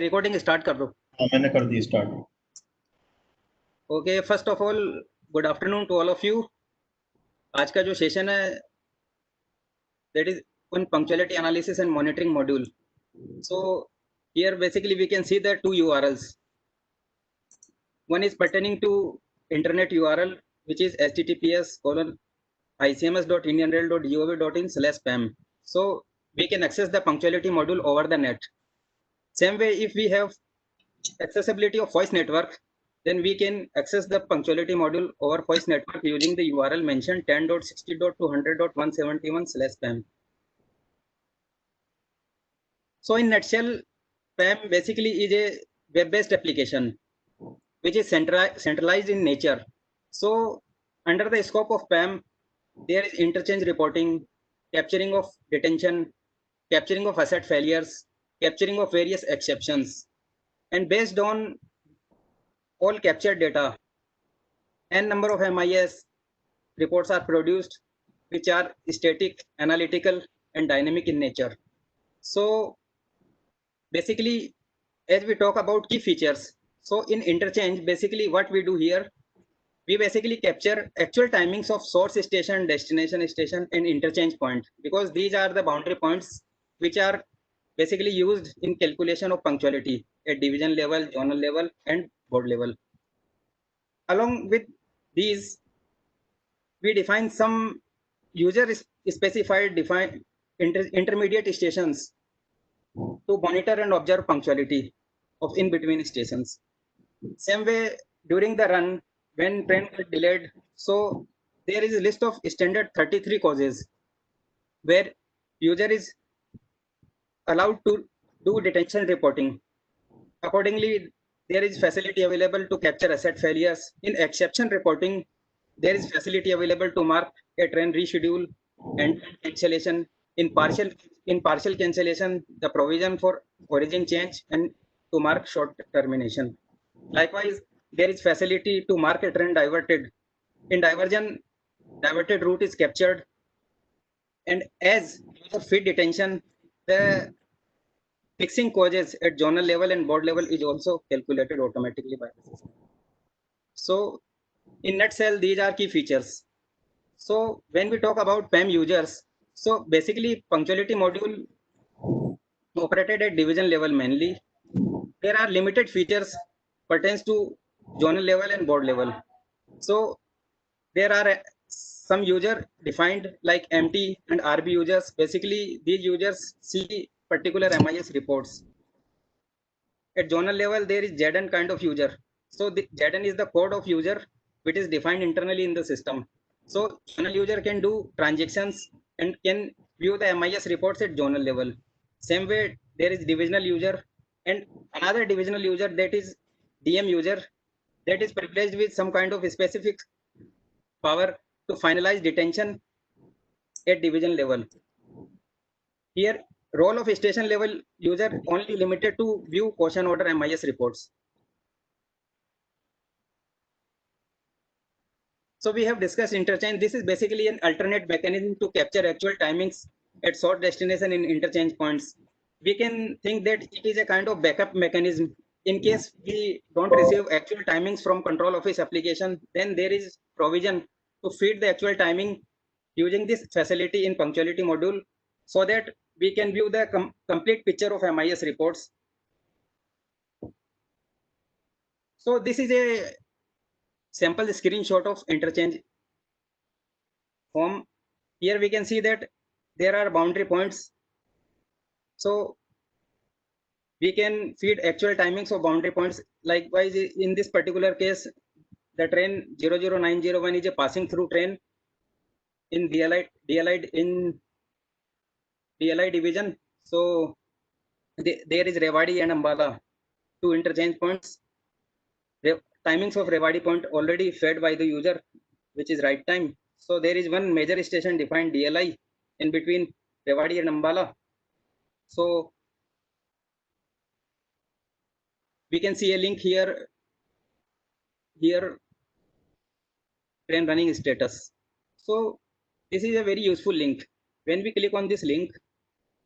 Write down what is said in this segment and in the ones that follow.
Recording start कर दो। हाँ, मैंने कर दी start. Okay, first of all good afternoon to all of you. आज का जो सेशन है that is on punctuality analysis and monitoring module. So here basically we can see the two URLs. One is pertaining to internet URL which is https://icms.indianrail.gov.in/spam. So we can access the punctuality module over the net. Same way, if we have accessibility of voice network, then we can access the punctuality module over voice network using the URL mentioned 10.60.200.171/spam. So in nutshell, PAM basically is a web-based application which is centralized in nature. So under the scope of PAM, there is interchange reporting, capturing of detention, capturing of asset failures, capturing of various exceptions, and based on all captured data, n number of MIS reports are produced, which are static, analytical, and dynamic in nature. So basically, as we talk about key features, so in interchange, basically what we do here, we basically capture actual timings of source station, destination station, and interchange point, because these are the boundary points which are basically used in calculation of punctuality at division level, zonal level, and board level. Along with these, we define some user specified intermediate stations to monitor and observe punctuality of in between stations. Same way, during the run, when train get delayed, so there is a list of standard 33 causes where user is allowed to do detention reporting. Accordingly, there is facility available to capture asset failures. In exception reporting, there is facility available to mark a train reschedule and cancellation. In partial cancellation, the provision for origin change and to mark short termination. Likewise, there is facility to mark a train diverted. In diversion, diverted route is captured, and as user feed detention, the fixing causes at zonal level and board level is also calculated automatically by the system. So in nutshell, these are key features. So when we talk about PAM users, so basically punctuality module operated at division level mainly. There are limited features pertains to zonal level and board level. So there are some user defined like MT and RB users. Basically, these users see particular MIS reports. At zonal level, there is ZN kind of user. So the ZN is the code of user which is defined internally in the system. So zonal user can do transactions and can view the MIS reports at zonal level. Same way, there is divisional user and another divisional user, that is DM user, that is privileged with some kind of specific power to finalize detention at division level. Here, role of station level user only limited to view caution order MIS reports. So we have discussed interchange. This is basically an alternate mechanism to capture actual timings at source destination in interchange points. We can think that it is a kind of backup mechanism. In case we don't receive actual timings from control office application, then there is provision to feed the actual timing using this facility in punctuality module, so that we can view the complete picture of MIS reports. So this is a sample screenshot of interchange form. Here we can see that there are boundary points. So we can feed actual timings of boundary points. Likewise, in this particular case, the train 00901 is a passing through train in DLI division. So there is Rewari and Ambala, two interchange points. The timings of Rewari point already fed by the user, which is right time. So there is one major station defined DLI in between Rewari and Ambala. So we can see a link here train running status. So this is a very useful link. When we click on this link,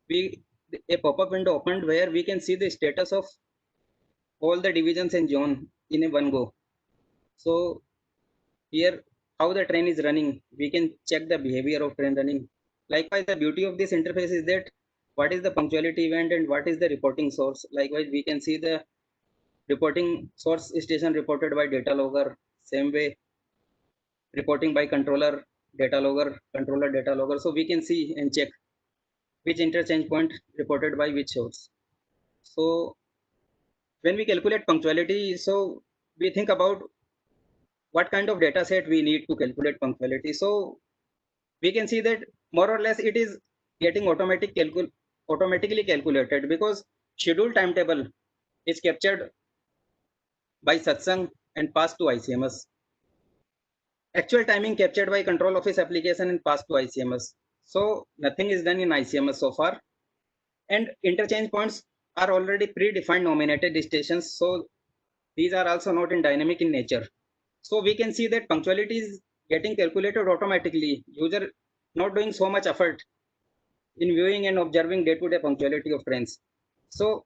we a pop-up window opened where we can see the status of all the divisions and zone in a one go. So here, how the train is running, we can check the behavior of train running. Likewise, the beauty of this interface is that what is the punctuality event and what is the reporting source. Likewise, we can see the reporting source station reported by data logger. Same way, reporting by controller, data logger, controller, data logger. So we can see and check which interchange point reported by which source. So when we calculate punctuality, so we think about what kind of data set we need to calculate punctuality. So we can see that more or less it is getting automatically calculated because schedule timetable is captured by satsang and passed to ICMS. Actual timing captured by control office application and passed to ICMS. So nothing is done in ICMS so far. And interchange points are already predefined nominated stations. So these are also not in dynamic in nature. So we can see that punctuality is getting calculated automatically. User not doing so much effort in viewing and observing day-to-day punctuality of trains. So,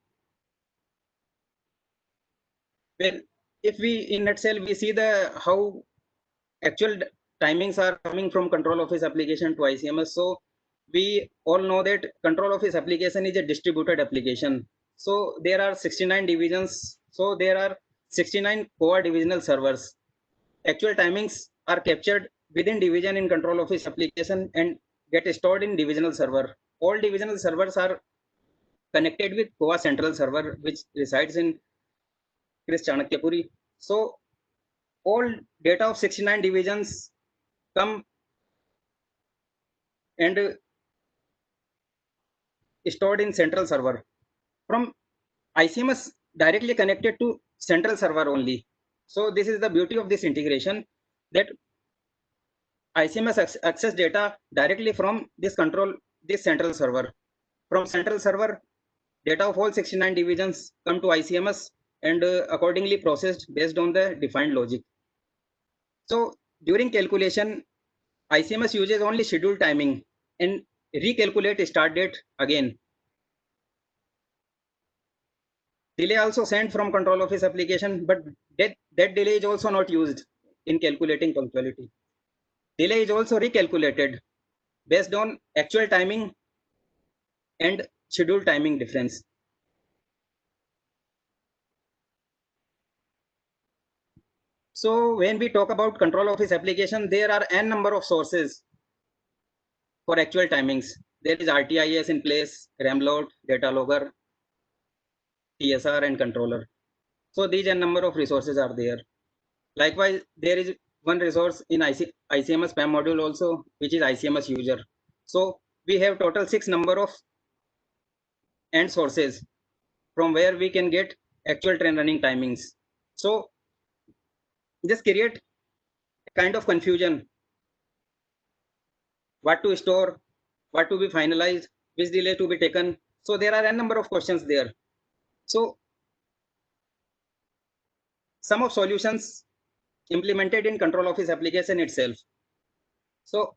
well, if we in nutshell we see the how actual timings are coming from control office application to ICMS. So we all know that control office application is a distributed application. So there are 69 divisions. So there are 69 core divisional servers. Actual timings are captured within division in control office application and get stored in divisional server. All divisional servers are connected with Goa central server, which resides in Chris Chanakyapuri. So all data of 69 divisions come and stored in central server. From ICMS directly connected to central server only. So this is the beauty of this integration, that ICMS access data directly from this central server. From central server, data of all 69 divisions come to ICMS and accordingly processed based on the defined logic. So during calculation, ICMS uses only schedule timing and recalculate start date again. Delay also sent from control office application, but that delay is also not used in calculating punctuality. Delay is also recalculated based on actual timing and schedule timing difference. So when we talk about control office application, there are n number of sources for actual timings. There is RTIS in place, RAM load, data logger, TSR, and controller. So these n number of resources are there. Likewise, there is one resource in ICMS PAM module also, which is ICMS user. So we have total 6 number of end sources from where we can get actual train running timings. So this create a kind of confusion. What to store, what to be finalized, which delay to be taken. So there are a number of questions there. So some of solutions implemented in control office application itself. So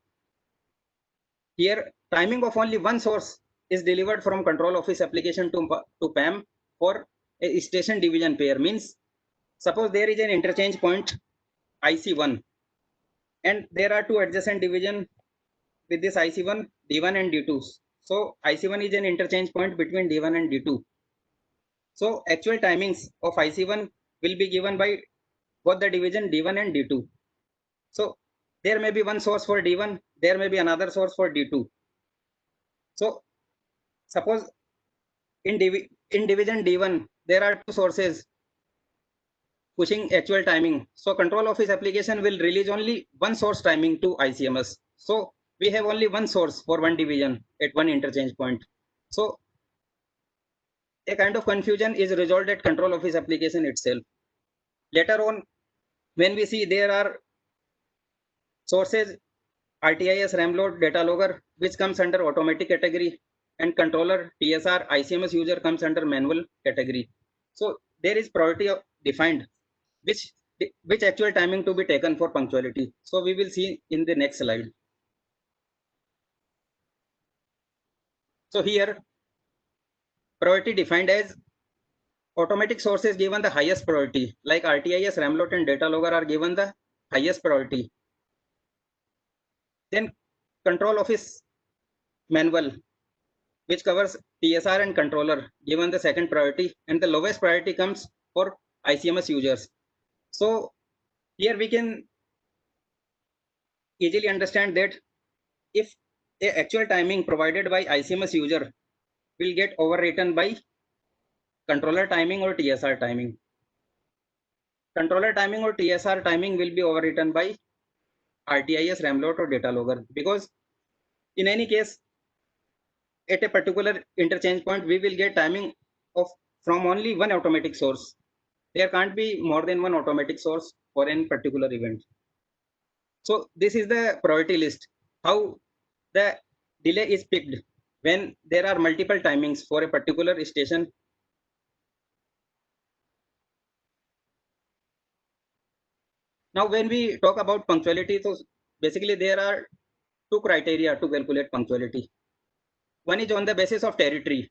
here timing of only one source is delivered from control office application to PAM for a station division pair. Means suppose there is an interchange point IC1 and there are two adjacent division with this IC1, D1 and D2. So IC1 is an interchange point between D1 and D2. So actual timings of IC1 will be given by both the division D1 and D2. So there may be one source for D1, there may be another source for D2. So suppose in division D1, there are two sources pushing actual timing. So control office application will release only one source timing to ICMS. So we have only one source for one division at one interchange point. So a kind of confusion is resolved at control office application itself. Later on, when we see there are sources RTIS, RAM load, data logger, which comes under automatic category, and controller TSR, ICMS user comes under manual category. So there is priority defined, which actual timing to be taken for punctuality. So we will see in the next slide. So here priority defined as automatic sources given the highest priority, like RTIS, Ramlot, and data logger are given the highest priority. Then control office manual, which covers TSR and controller, given the second priority, and the lowest priority comes for ICMS users. So here we can easily understand that if the actual timing provided by ICMS user will get overwritten by controller timing or TSR timing. Controller timing or TSR timing will be overwritten by RTIS, Ramlot, or data logger, because in any case, at a particular interchange point, we will get timing of from only one automatic source. There can't be more than one automatic source for any particular event. So this is the priority list, how the delay is picked when there are multiple timings for a particular station. Now, when we talk about punctuality, so basically there are two criteria to calculate punctuality. One is on the basis of territory,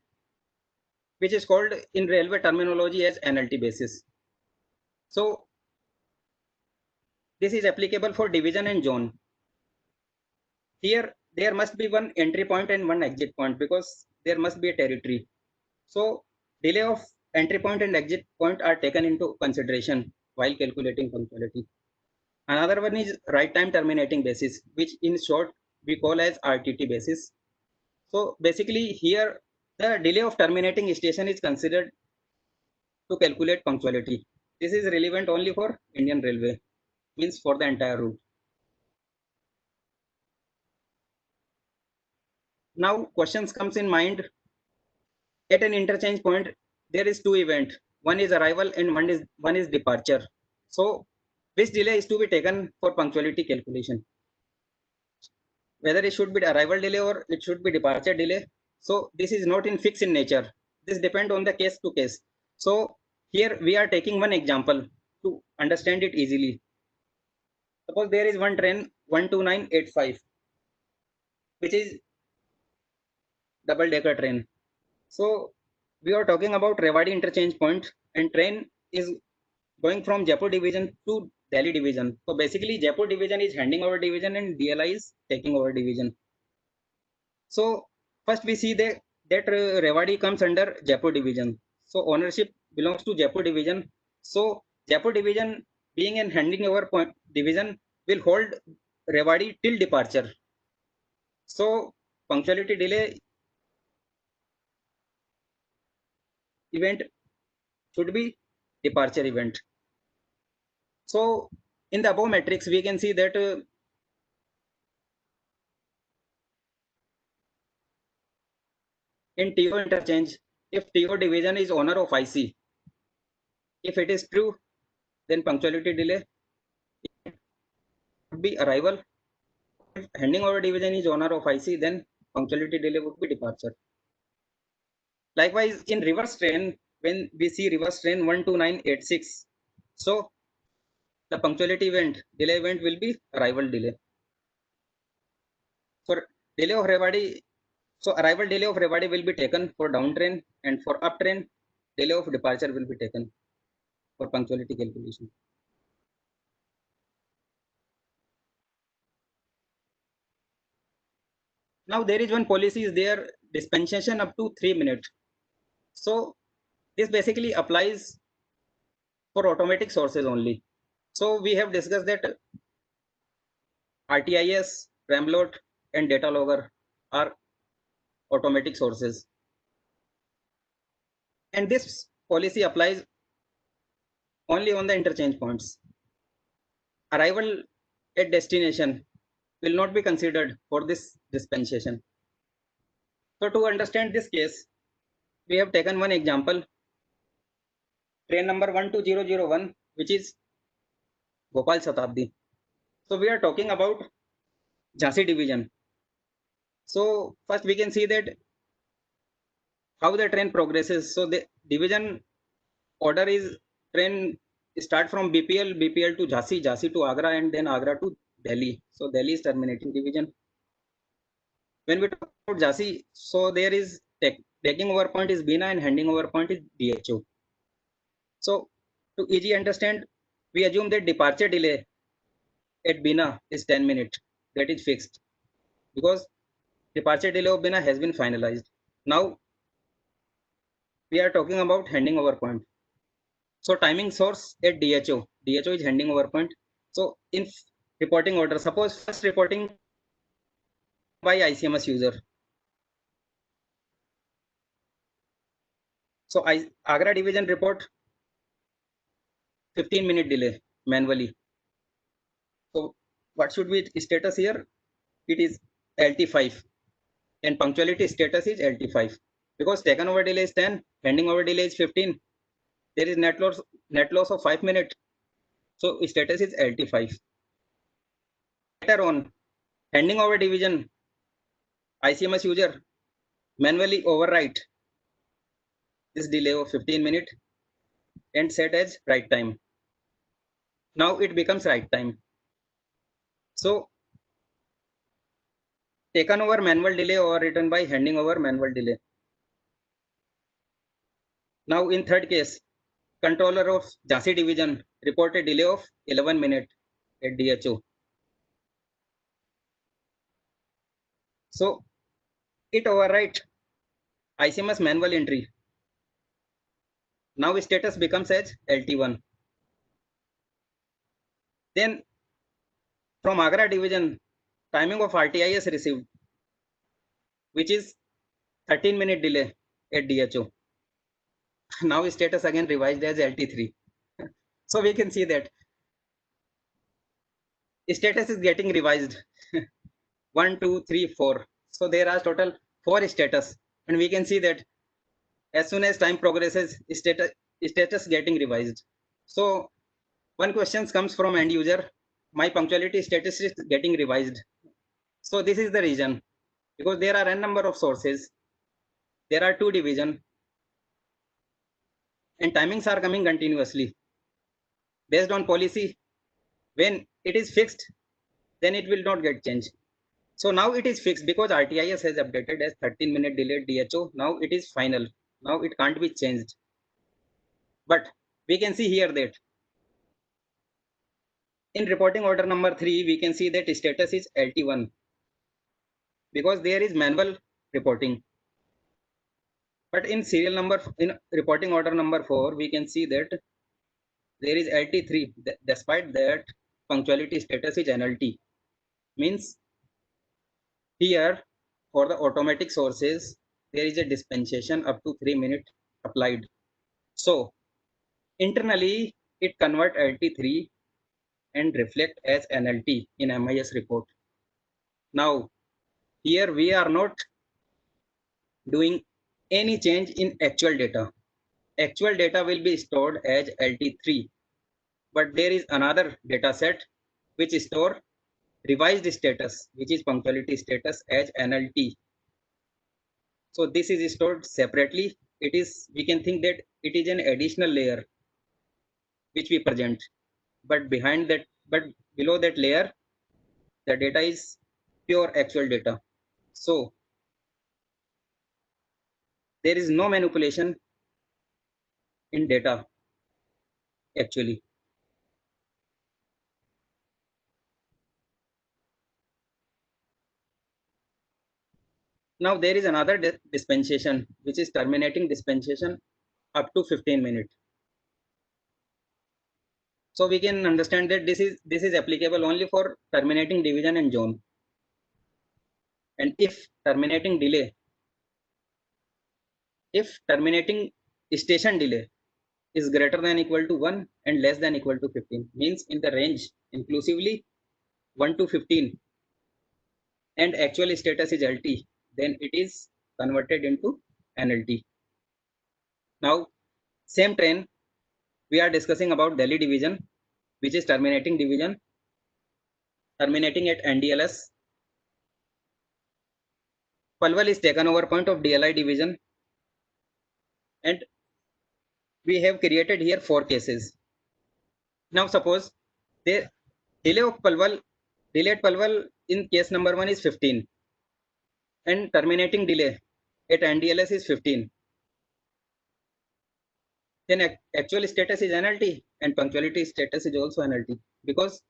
which is called in railway terminology as NLT basis. So this is applicable for division and zone. Here there must be one entry point and one exit point, because there must be a territory. So delay of entry point and exit point are taken into consideration while calculating punctuality. Another one is right time terminating basis, which in short we call as RTT basis. So basically here the delay of terminating station is considered to calculate punctuality. This is relevant only for Indian Railway, means for the entire route. Now questions comes in mind. At an interchange point, there is two events. One is arrival and one is departure. So which delay is to be taken for punctuality calculation? Whether it should be arrival delay or it should be departure delay. So this is not in fixed in nature. This depends on the case to case. So here we are taking one example to understand it easily. Suppose there is one train 12985, which is double decker train. So we are talking about Rewari interchange point, and train is going from Jaipur division to Delhi division. So basically Jaipur division is handing over division and DLI is taking over division. So first we see that Rewari comes under Jaipur division. So ownership belongs to Jaipur division. So Jaipur division being an handing over point division will hold Rewari till departure. So punctuality delay event should be departure event. So in the above matrix, we can see that in TO interchange, if TO division is owner of IC, if it is true, then punctuality delay would be arrival. If handing over division is owner of IC, then punctuality delay would be departure. Likewise, in reverse train, when we see reverse train 12986, so the punctuality event, delay event will be arrival delay. For delay of Rewari, so arrival delay of Rewari will be taken for down train, and for up train, delay of departure will be taken for punctuality calculation. Now there is one policy is there, dispensation up to 3 minutes. So this basically applies for automatic sources only. So we have discussed that RTIS, Ramlot, and data logger are automatic sources. And this policy applies only on the interchange points. Arrival at destination will not be considered for this dispensation. So to understand this case, we have taken one example, train number 12001, which is Gopal Shatabdi. So we are talking about Jhansi division. So first we can see that how the train progresses. So the division order is train start from BPL to Jhansi, Jhansi to Agra, and then Agra to Delhi. So Delhi is terminating division. When we talk about Jhansi, so there is taking over point is Bina and handing over point is DHO. So to easy understand, we assume that departure delay at Bina is 10 minutes. That is fixed because departure delay of Bina has been finalized. Now we are talking about handing over point. So timing source at DHO. DHO is handing over point. So in reporting order, suppose first reporting by ICMS user. So Agra division report 15-minute delay manually. So what should be status here? It is LT5 and punctuality status is LT5 because taken over delay is 10, handing over delay is 15. There is net loss of 5 minutes. So status is LT5. Later on, handing over division, ICMS user manually overwrite this delay of 15 minutes and set as write time. Now it becomes write time. So taken over manual delay overwritten by handing over manual delay. Now in third case, controller of Jhansi division reported delay of 11 minutes at DHO. So it overwrite ICMS manual entry. Now status becomes as LT1. Then from Agra division, timing of RTIS received, which is 13-minute delay at DHO. Now status again revised as LT3. So we can see that status is getting revised. 1, 2, 3, 4. So there are total 4 status, and we can see that as soon as time progresses, status getting revised. So one question comes from end user: my punctuality status is getting revised. So this is the reason, because there are n number of sources, there are 2 division, and timings are coming continuously based on policy. When it is fixed, then it will not get changed. So now it is fixed because RTIS has updated as 13-minute delayed DHO. Now it is final. Now it can't be changed. But we can see here that in reporting order number 3, we can see that status is LT1 because there is manual reporting. But in reporting order number 4, we can see that there is LT3. Despite that, punctuality status is NLT. Means here for the automatic sources, there is a dispensation up to 3 minutes applied. So internally, it convert LT3 and reflect as NLT in MIS report. Now, here we are not doing any change in actual data. Actual data will be stored as LT3, but there is another data set which store revised status, which is punctuality status as NLT. So this is stored separately. We can think that it is an additional layer which we present, but below that layer, the data is pure actual data. So there is no manipulation in data actually. Now there is another dispensation, which is terminating dispensation up to 15 minutes. So we can understand that this is applicable only for terminating division and zone. And if terminating station delay is greater than equal to 1 and less than equal to 15, means in the range inclusively 1 to 15, and actual status is LT, then it is converted into NLT. Now, same train, we are discussing about Delhi division, which is terminating division, terminating at NDLS. Palwal is taken over point of DLI division, and we have created here 4 cases. Now suppose the delay of Palwal, delay at Palwal in case number 1 is 15, and terminating delay at NDLS is 15. Then actual status is NLT and punctuality status is also NLT, because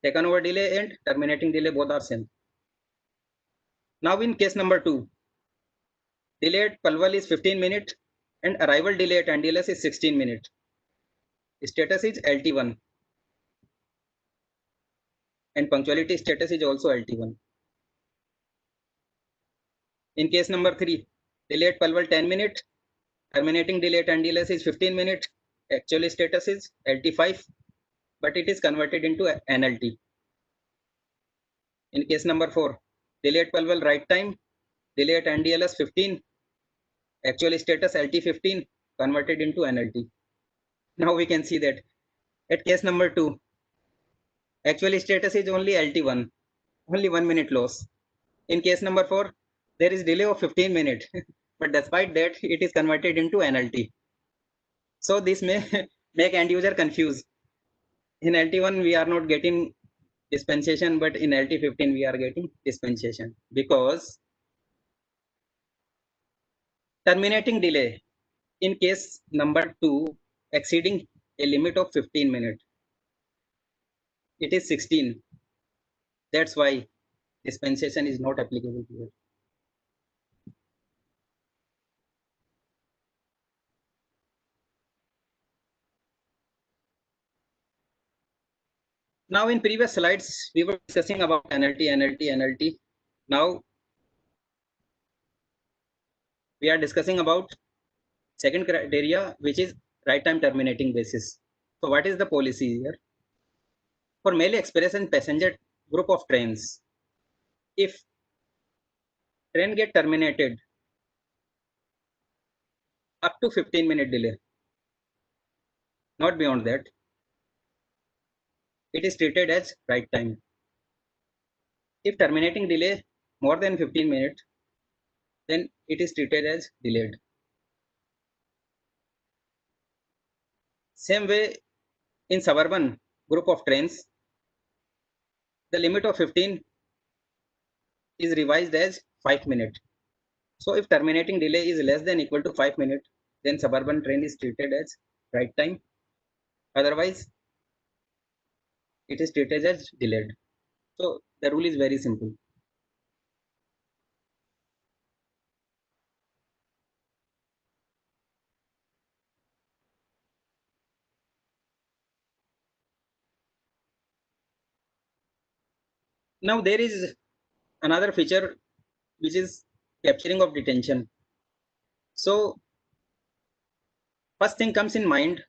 taken over delay and terminating delay both are same. Now in case number 2, delay at Palwal is 15 minutes and arrival delay at NDLS is 16 minutes. Status is LT1 and punctuality status is also LT1. In case number 3, delay at Palwal 10 minutes, terminating delay at NDLS is 15 minutes, actual status is LT5, but it is converted into NLT. In case number 4, delay at Palwal right time, delay at NDLS 15, actual status LT15, converted into NLT. Now we can see that at case number 2, actual status is only LT1, only 1 minute loss. In case number 4, there is delay of 15 minutes, but despite that, it is converted into NLT. So this may make end user confused. In LT1, we are not getting dispensation, but in LT15, we are getting dispensation, because terminating delay in case number 2 exceeding a limit of 15 minutes, it is 16. That's why dispensation is not applicable here. Now in previous slides, we were discussing about NLT. Now we are discussing about second criteria, which is right time terminating basis. So what is the policy here? For Mail Express and passenger group of trains, if train get terminated up to 15-minute delay, not beyond that, it is treated as right time. If terminating delay more than 15 minutes, then it is treated as delayed. Same way in suburban group of trains, the limit of 15 is revised as 5 minutes. So if terminating delay is less than equal to 5 minutes, then suburban train is treated as right time. Otherwise, it is treated as delayed. So the rule is very simple. Now there is another feature which is capturing of detention. So first thing comes in mind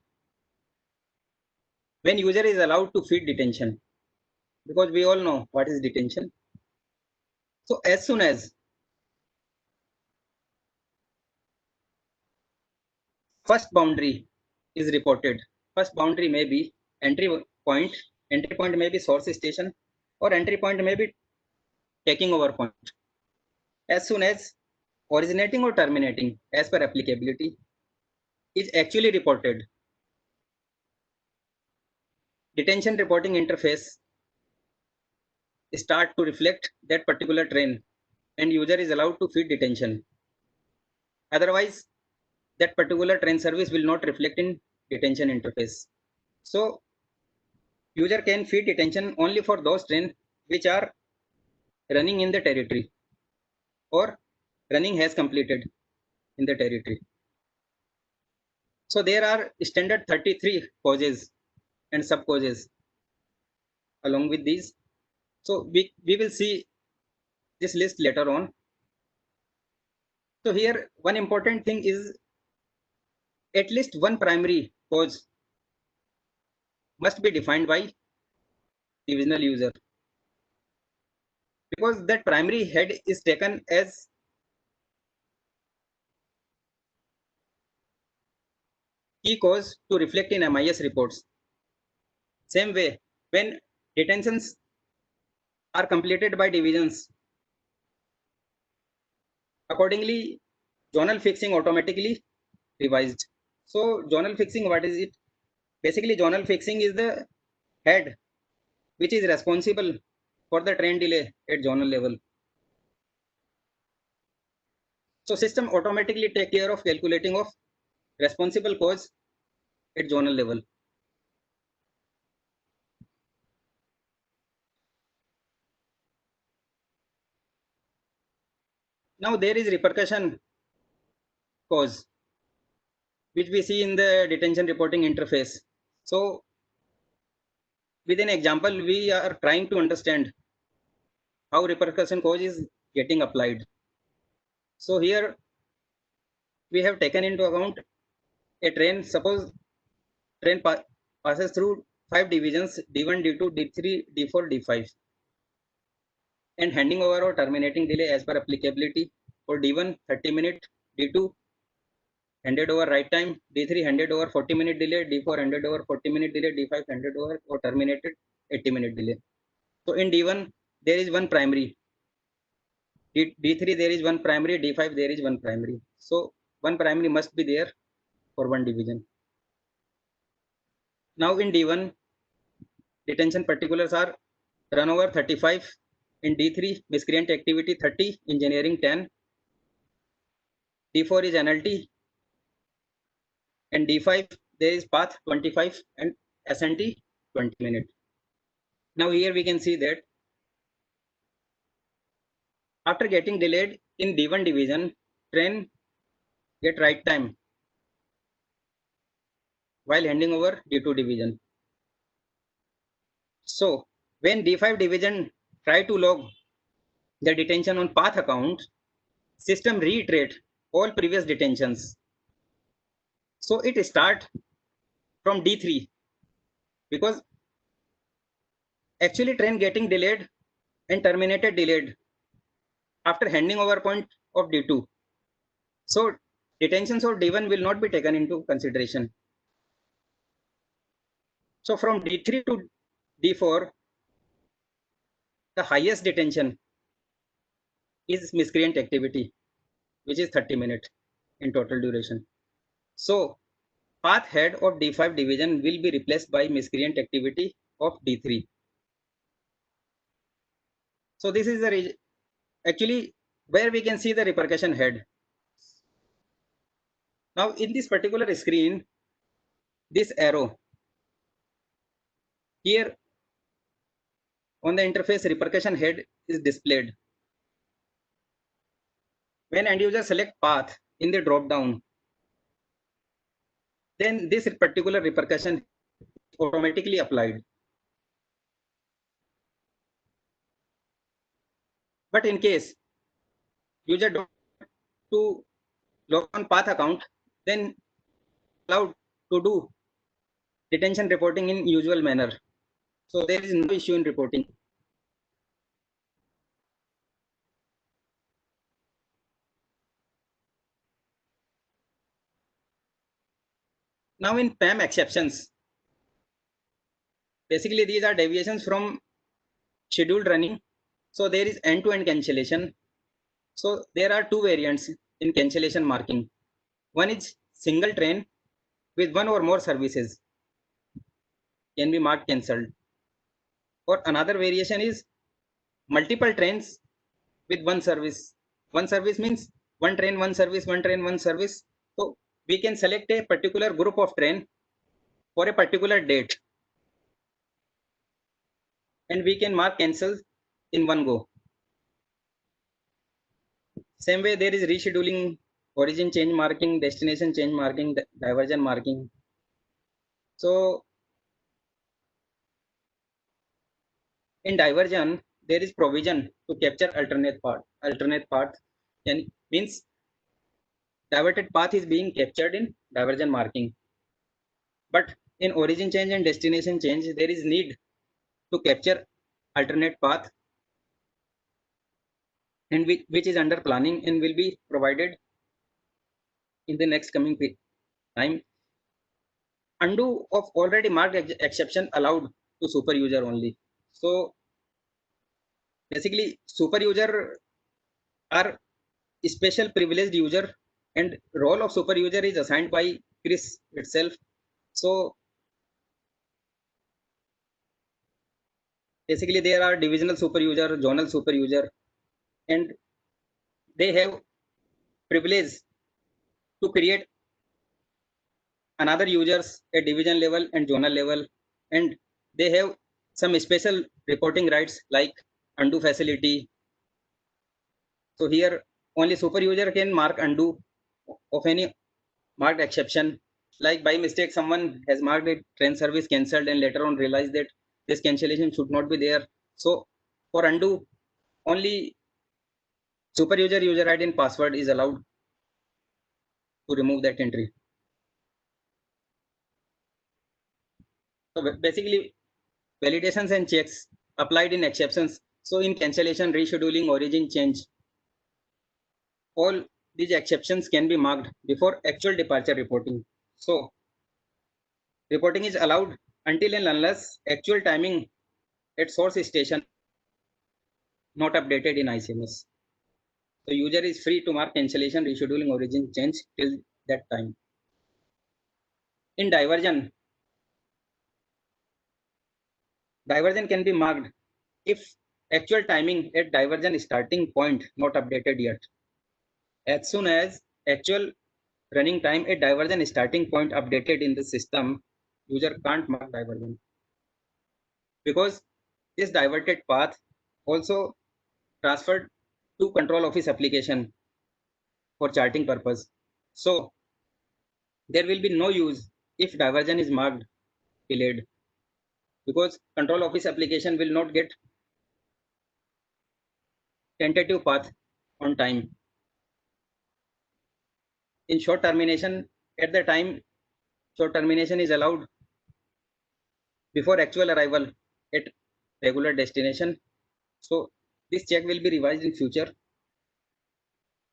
when user is allowed to feed detention, because we all know what is detention. So as soon as first boundary is reported, first boundary may be entry point may be source station, or entry point may be taking over point. As soon as originating or terminating as per applicability is actually reported, detention reporting interface start to reflect that particular train and user is allowed to feed detention. Otherwise, that particular train service will not reflect in detention interface. So user can feed detention only for those trains which are running in the territory or running has completed in the territory. So there are standard 33 causes and sub causes along with these. So we will see this list later on. So here one important thing is at least one primary cause must be defined by divisional user, because that primary head is taken as key cause to reflect in MIS reports. Same way, when detentions are completed by divisions, accordingly, zonal fixing automatically revised. So zonal fixing, what is it? Basically, zonal fixing is the head which is responsible for the train delay at zonal level. So system automatically take care of calculating of responsible cause at zonal level. Now there is repercussion cause, which we see in the detention reporting interface. So with an example, we are trying to understand how repercussion cause is getting applied. So here we have taken into account a train. Suppose train passes through 5 divisions, D1, D2, D3, D4, D5, and handing over or terminating delay as per applicability. For D1, 30-minute, D2, handed over right time, D3 handed over 40-minute delay, D4 handed over 40-minute delay, D5 handed over or terminated 80-minute delay. So in D1, there is one primary. D3 there is one primary, D5 there is one primary. So one primary must be there for one division. Now in D1, detention particulars are run over 35, in D3 miscreant activity 30, engineering 10, D4 is NLT, and D5 there is path 25 and SNT 20 minute. Now here we can see that after getting delayed in D1 division, train get right time while handing over D2 division. So when D5 division try to log the detention on path account, system reiterate all previous detentions. So it start from D3 because actually train getting delayed and terminated delayed after handing over point of D2. So detentions of D1 will not be taken into consideration. So from D3 to D4, the highest detention is miscreant activity, which is 30 minutes in total duration. So path head of D5 division will be replaced by miscreant activity of D3. So this is the actually where we can see the repercussion head. Now in this particular screen, this arrow here on the interface repercussion head is displayed. When end user select path in the drop down, then this particular repercussion automatically applied. But in case user don't to log on path account, then allowed to do detention reporting in usual manner. So there is no issue in reporting. Now in PAM exceptions, basically these are deviations from scheduled running. So there is end-to-end cancellation. So there are two variants in cancellation marking. One is single train with one or more services can be marked cancelled. Or another variation is multiple trains with one service. One service means one train, one service, one train, one service. So we can select a particular group of train for a particular date and we can mark cancel in one go. Same way there is rescheduling, origin change marking, destination change marking, diversion marking. So in diversion, there is provision to capture alternate path. Alternate path means diverted path is being captured in diversion marking. But in origin change and destination change, there is need to capture alternate path and which is under planning and will be provided in the next coming time. Undo of already marked exception allowed to super user only. So basically super user are special privileged user and role of super user is assigned by Chris itself. So basically there are divisional super user, zonal super user, and they have privilege to create another users at division level and zonal level, and they have some special reporting rights like undo facility. So here only super user can mark undo of any marked exception. Like by mistake, someone has marked it train service cancelled and later on realized that this cancellation should not be there. So for undo, only super user ID and password is allowed to remove that entry. So basically, validations and checks applied in exceptions. So in cancellation, rescheduling, origin change, all these exceptions can be marked before actual departure reporting. So reporting is allowed until and unless actual timing at source station not updated in ICMS. So user is free to mark cancellation, rescheduling, origin change till that time. In diversion, diversion can be marked if actual timing at diversion starting point not updated yet. As soon as actual running time at diversion starting point updated in the system, user can't mark diversion because this diverted path also transferred to control office application for charting purpose. So there will be no use if diversion is marked delayed because control office application will not get tentative path on time. In short termination, at the time short termination is allowed before actual arrival at regular destination. So this check will be revised in future.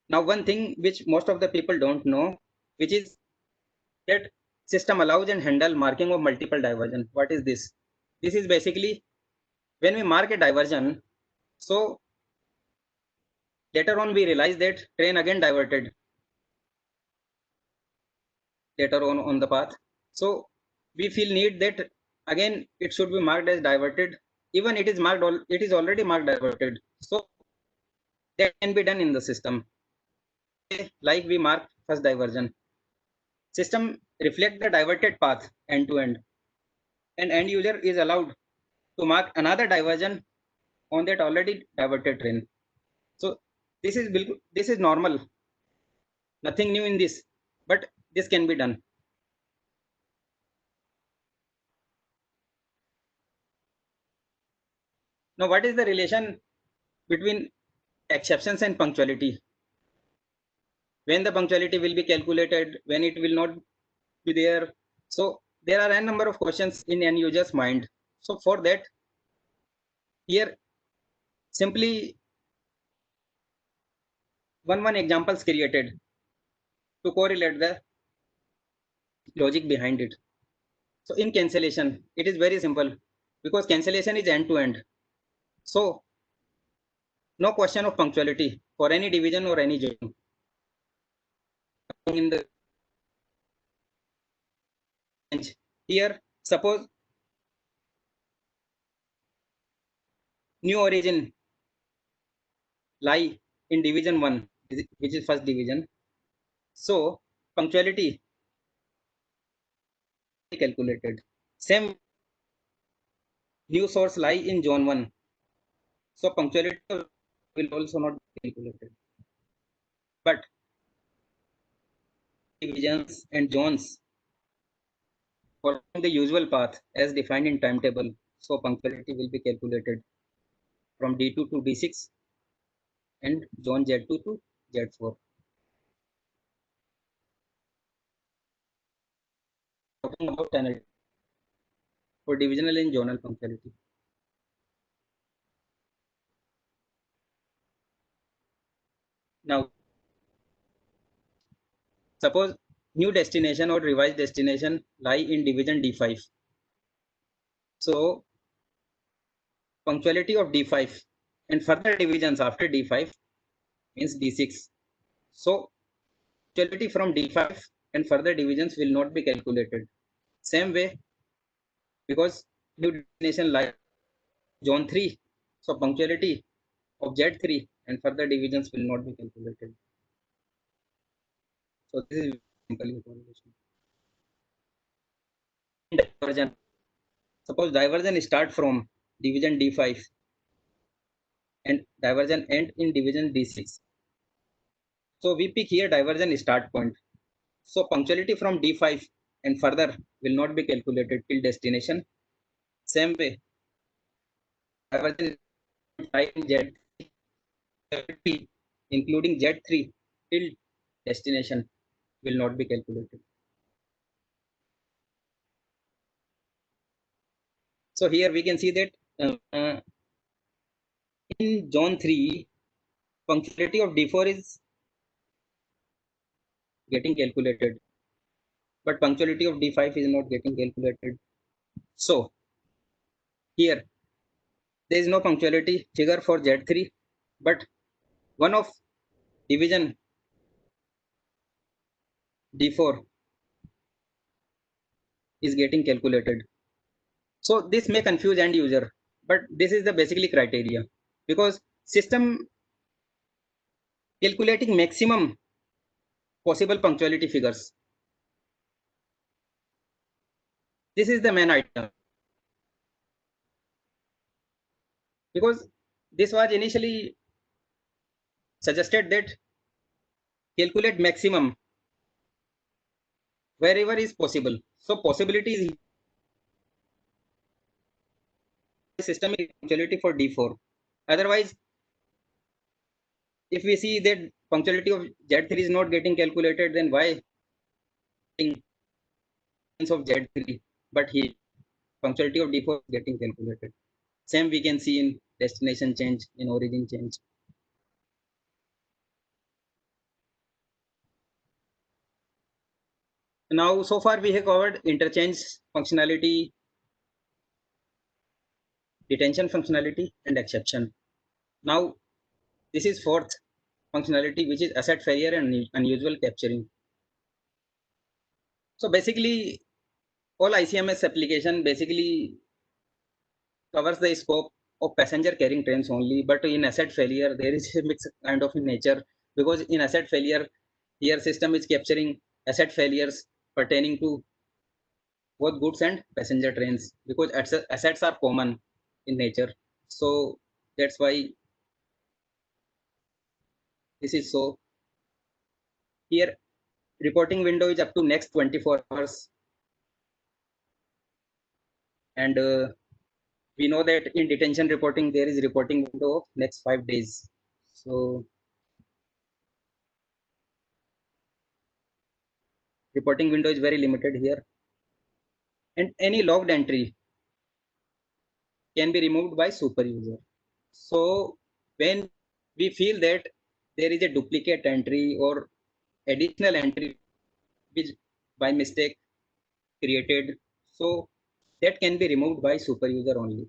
Now one thing which most of the people don't know, which is that system allows and handle marking of multiple diversion. What is this? This is basically when we mark a diversion, so later on we realize that train again diverted later on the path. So we feel need that again it should be marked as diverted, even it is marked it is already marked diverted. So that can be done in the system. Like we mark first diversion. System reflect the diverted path end to end, and end user is allowed to mark another diversion on that already diverted train. So this is normal, nothing new in this, but this can be done. Now, what is the relation between exceptions and punctuality? When the punctuality will be calculated, when it will not be there. So there are a number of questions in end user's mind. So for that, here simply one examples created to correlate the logic behind it. So in cancellation, it is very simple because cancellation is end to end. So no question of punctuality for any division or any zone. In the here, suppose new origin lie in division 1, which is first division. So punctuality calculated. Same new source lie in zone 1. So punctuality will also not be calculated. But divisions and zones following the usual path as defined in timetable. So punctuality will be calculated from D2 to D6 and zone Z2 to Z4. Talking about tunnel for divisional and zonal punctuality. Now, suppose new destination or revised destination lie in division D5. So punctuality of D5 and further divisions after D5 means D6. So punctuality from D5 and further divisions will not be calculated. Same way, because new destination lie zone 3. So punctuality of Z3 and further divisions will not be calculated. So this is simple correlation. Diversion. Suppose diversion start from division D5 and diversion end in division D6. So we pick here diversion start point. So punctuality from D5 and further will not be calculated till destination. Same way, diversion in Z3, including Z3 till destination will not be calculated. So here we can see that in zone 3, punctuality of D4 is getting calculated, but punctuality of D5 is not getting calculated. So here there is no punctuality figure for Z3, but one of division D4 is getting calculated. So this may confuse end user, but this is the basically criteria, because system calculating maximum possible punctuality figures. This is the main item, because this was initially suggested that calculate maximum wherever is possible. So possibility is system is punctuality for D4. Otherwise, if we see that punctuality of Z3 is not getting calculated, then why of Z3, but here punctuality of D4 is getting calculated. Same we can see in destination change, in origin change. Now, so far we have covered interchange functionality, detention functionality, and exception. Now, this is fourth functionality, which is asset failure and unusual capturing. So basically, all ICMS application basically covers the scope of passenger carrying trains only, but in asset failure, there is a mixed kind of nature, because in asset failure, here system is capturing asset failures pertaining to both goods and passenger trains, because assets are common in nature. So that's why this is so. Here, reporting window is up to next 24 hours, and we know that in detention reporting there is reporting window of next 5 days. So reporting window is very limited here, and any logged entry can be removed by super user. So when we feel that there is a duplicate entry or additional entry which by mistake created, so that can be removed by super user only.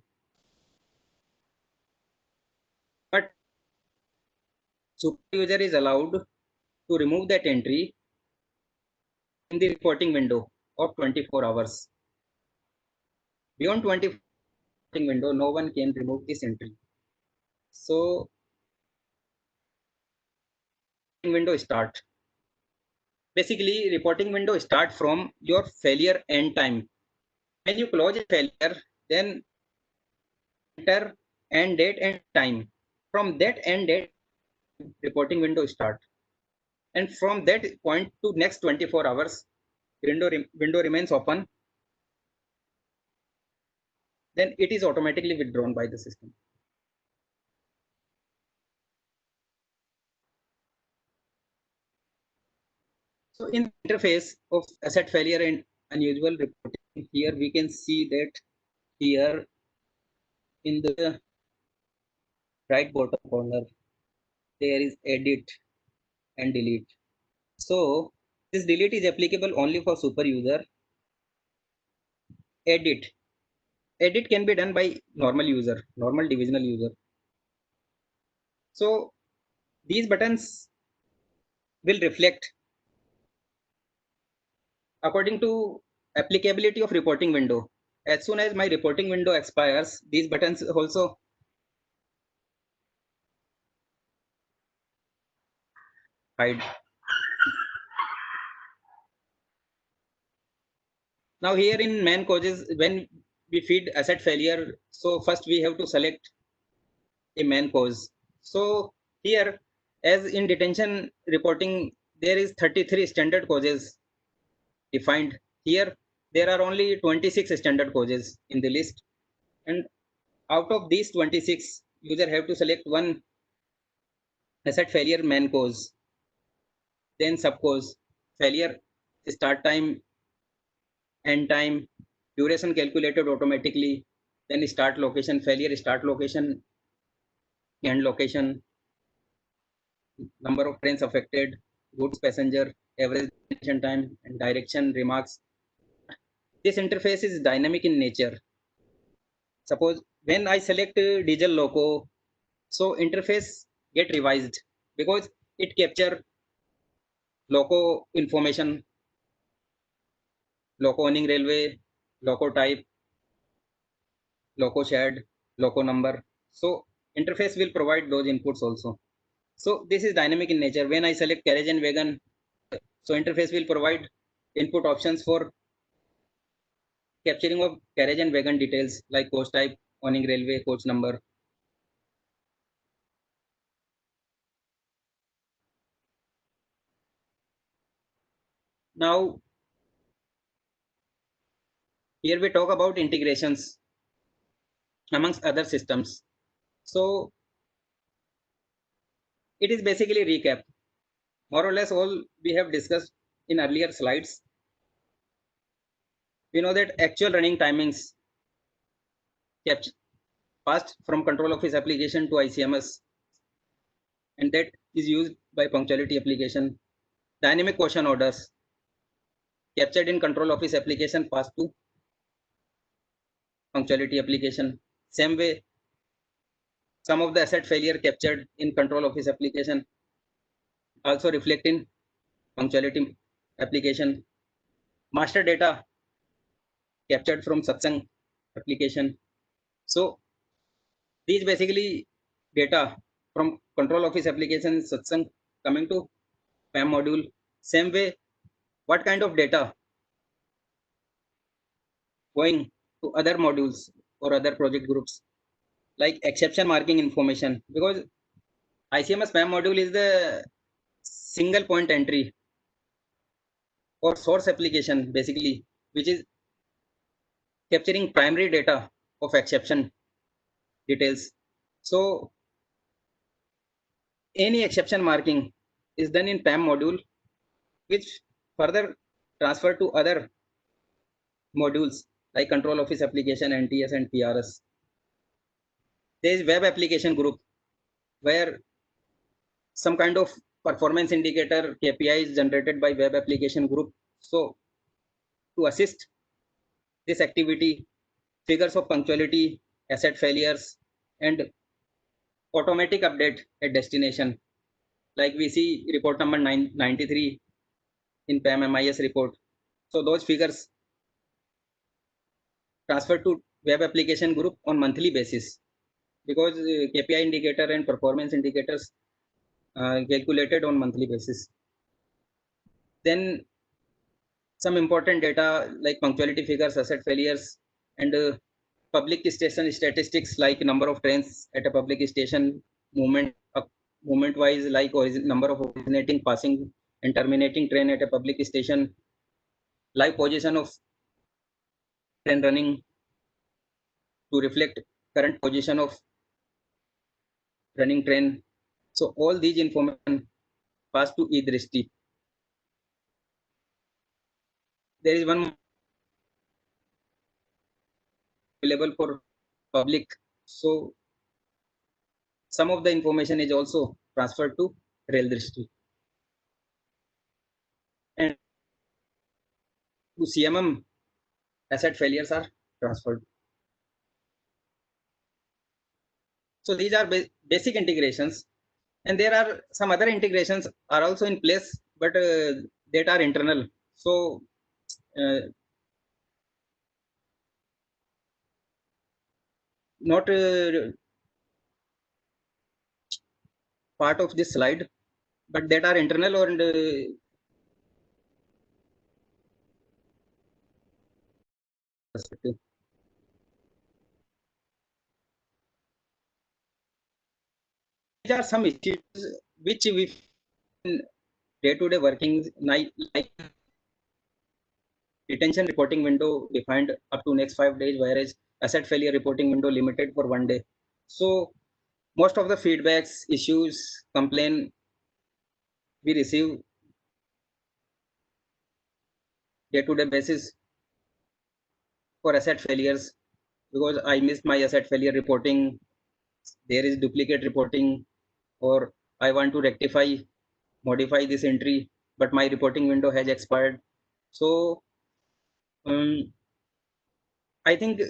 But super user is allowed to remove that entry in the reporting window of 24 hours. Beyond 24 reporting window, no one can remove this entry. So window start. Basically, reporting window start from your failure end time. When you close a failure, then enter end date and time. From that end date, reporting window start. And from that point to next 24 hours, window remains open. Then it is automatically withdrawn by the system. So in the interface of asset failure and unusual reporting, here we can see that here in the right bottom corner, there is edit and delete. So this delete is applicable only for super user. Edit can be done by normal user, normal divisional user. So these buttons will reflect according to applicability of reporting window. as soon as my reporting window expires, these buttons also hide. Now here in man causes, when we feed asset failure, so first we have to select a man cause. So here, as in detention reporting, there is 33 standard causes defined. Here, there are only 26 standard causes in the list. And out of these 26, user have to select one asset failure man cause, then sub cause, failure, start time, end time, duration calculated automatically, then start location, failure start location, end location, number of trains affected, goods passenger, average destination time, and direction remarks. This interface is dynamic in nature. Suppose when I select diesel loco, so interface get revised because it capture loco information, loco owning railway, loco type, loco shed, loco number. So interface will provide those inputs also. So this is dynamic in nature. When I select carriage and wagon, so interface will provide input options for capturing of carriage and wagon details like coach type, owning railway, coach number. Now here we talk about integrations amongst other systems. So it is basically recap. More or less all we have discussed in earlier slides. We know that actual running timings kept passed from control office application to ICMS, and that is used by punctuality application. Dynamic quotient orders captured in control office application passed to punctuality application. Same way, some of the asset failure captured in control office application also reflect in punctuality application. Master data captured from Satsang application. So these basically data from control office application Satsang coming to PAM module. Same way, what kind of data going to other modules or other project groups, like exception marking information, because ICMS PAM module is the single point entry or source application basically, which is capturing primary data of exception details. So any exception marking is done in PAM module, which further transfer to other modules like control office application, NTS and PRS. There is web application group where some kind of performance indicator KPI is generated by web application group. So to assist this activity, figures of punctuality, asset failures, and automatic update at destination. Like we see report number 993 in PAM MIS report. So those figures transferred to web application group on monthly basis, because KPI indicator and performance indicators calculated on monthly basis. Then some important data like punctuality figures, asset failures, and public station statistics like number of trains at a public station, movement wise like number of originating, passing, and terminating train at a public station, live position of train running to reflect current position of running train. So all these information pass to eDrishti. There is one available for public. So some of the information is also transferred to RailDrishti. And to CMM, asset failures are transferred. So these are basic integrations. And there are some other integrations are also in place, but that are internal. So not part of this slide, but that are internal and perspective. These are some issues which we day-to-day working like detention reporting window defined up to next 5 days, whereas asset failure reporting window limited for 1 day. So most of the feedbacks, issues, complaint we receive day-to-day basis for asset failures, because I missed my asset failure reporting, there is duplicate reporting, or I want to rectify, modify this entry, but my reporting window has expired. So I think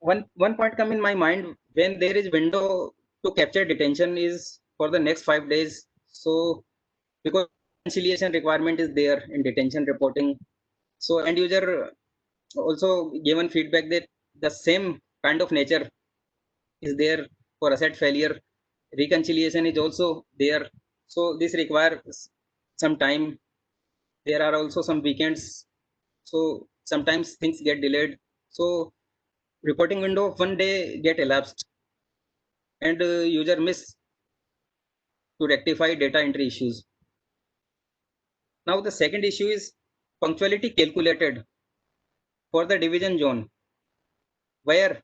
one point come in my mind when there is window to capture detention is for the next 5 days. So because reconciliation requirement is there in detention reporting, so end user also given feedback that the same kind of nature is there for asset failure. Reconciliation is also there. So this requires some time. There are also some weekends. So sometimes things get delayed. So reporting window of 1 day get elapsed and user miss to rectify data entry issues. Now the second issue is punctuality calculated for the division zone where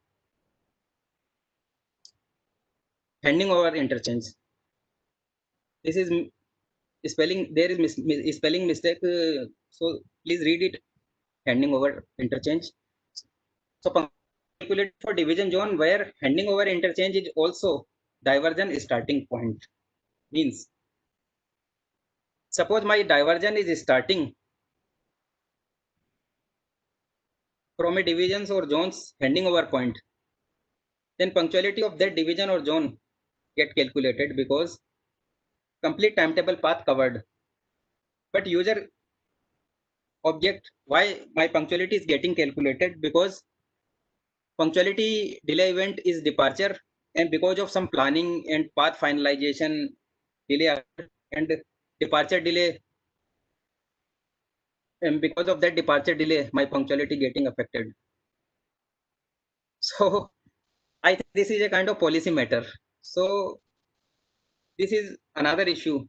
handing over interchange. This is spelling, there is spelling mistake. So please read it, handing over interchange. So calculated for division zone where handing over interchange is also diversion starting point. Means suppose my diversion is starting from a divisions or zones handing over point, then punctuality of that division or zone get calculated because complete timetable path covered. But user object why my punctuality is getting calculated, because punctuality delay event is departure, and because of some planning and path finalization delay and departure delay, and because of that departure delay my punctuality getting affected. So I think this is a kind of policy matter. So this is another issue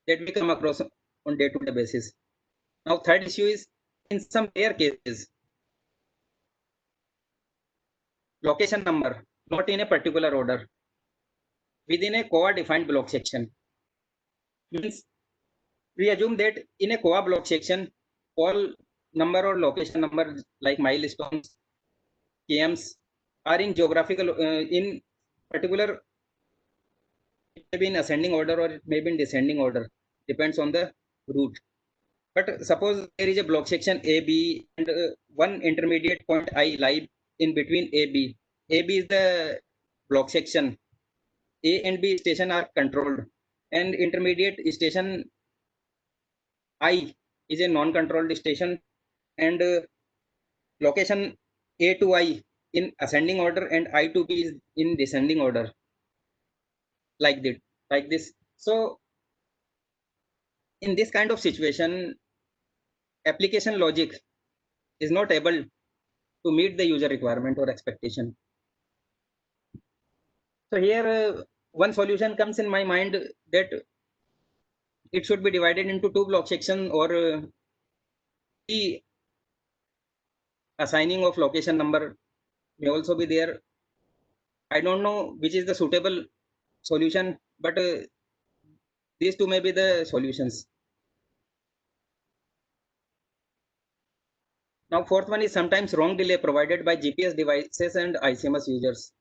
that we come across on day-to-day basis. Now third issue is in some rare cases location number not in a particular order within a COA defined block section. Means we assume that in a COA block section all number or location number like milestones, KMs are in geographical in particular, it may be in ascending order or it may be in descending order, depends on the route. But suppose there is a block section AB and one intermediate point I lie in between AB. AB is the block section. A and B station are controlled, and intermediate station I is a non-controlled station, and location A to I in ascending order and I to B is in descending order, like that, like this. So in this kind of situation, application logic is not able to meet the user requirement or expectation. So here one solution comes in my mind that it should be divided into two block section or the assigning of location number may also be there. I don't know which is the suitable solution, but these two may be the solutions. Now fourth one is sometimes wrong delay provided by GPS devices and ICMS users.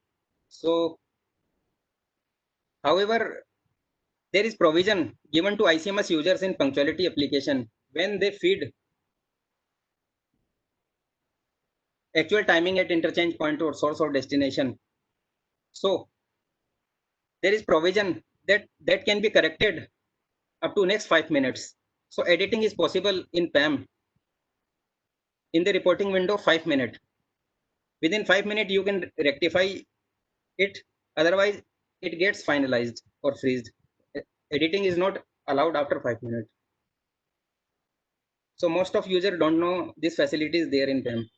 So however, there is provision given to ICMS users in punctuality application when they feed actual timing at interchange point or source or destination. So there is provision that can be corrected up to next 5 minutes. So editing is possible in PAM in the reporting window 5 minutes. Within 5 minutes, you can rectify it. Otherwise, it gets finalized or freezed. Editing is not allowed after 5 minutes. So most of users don't know this facility is there in PAM.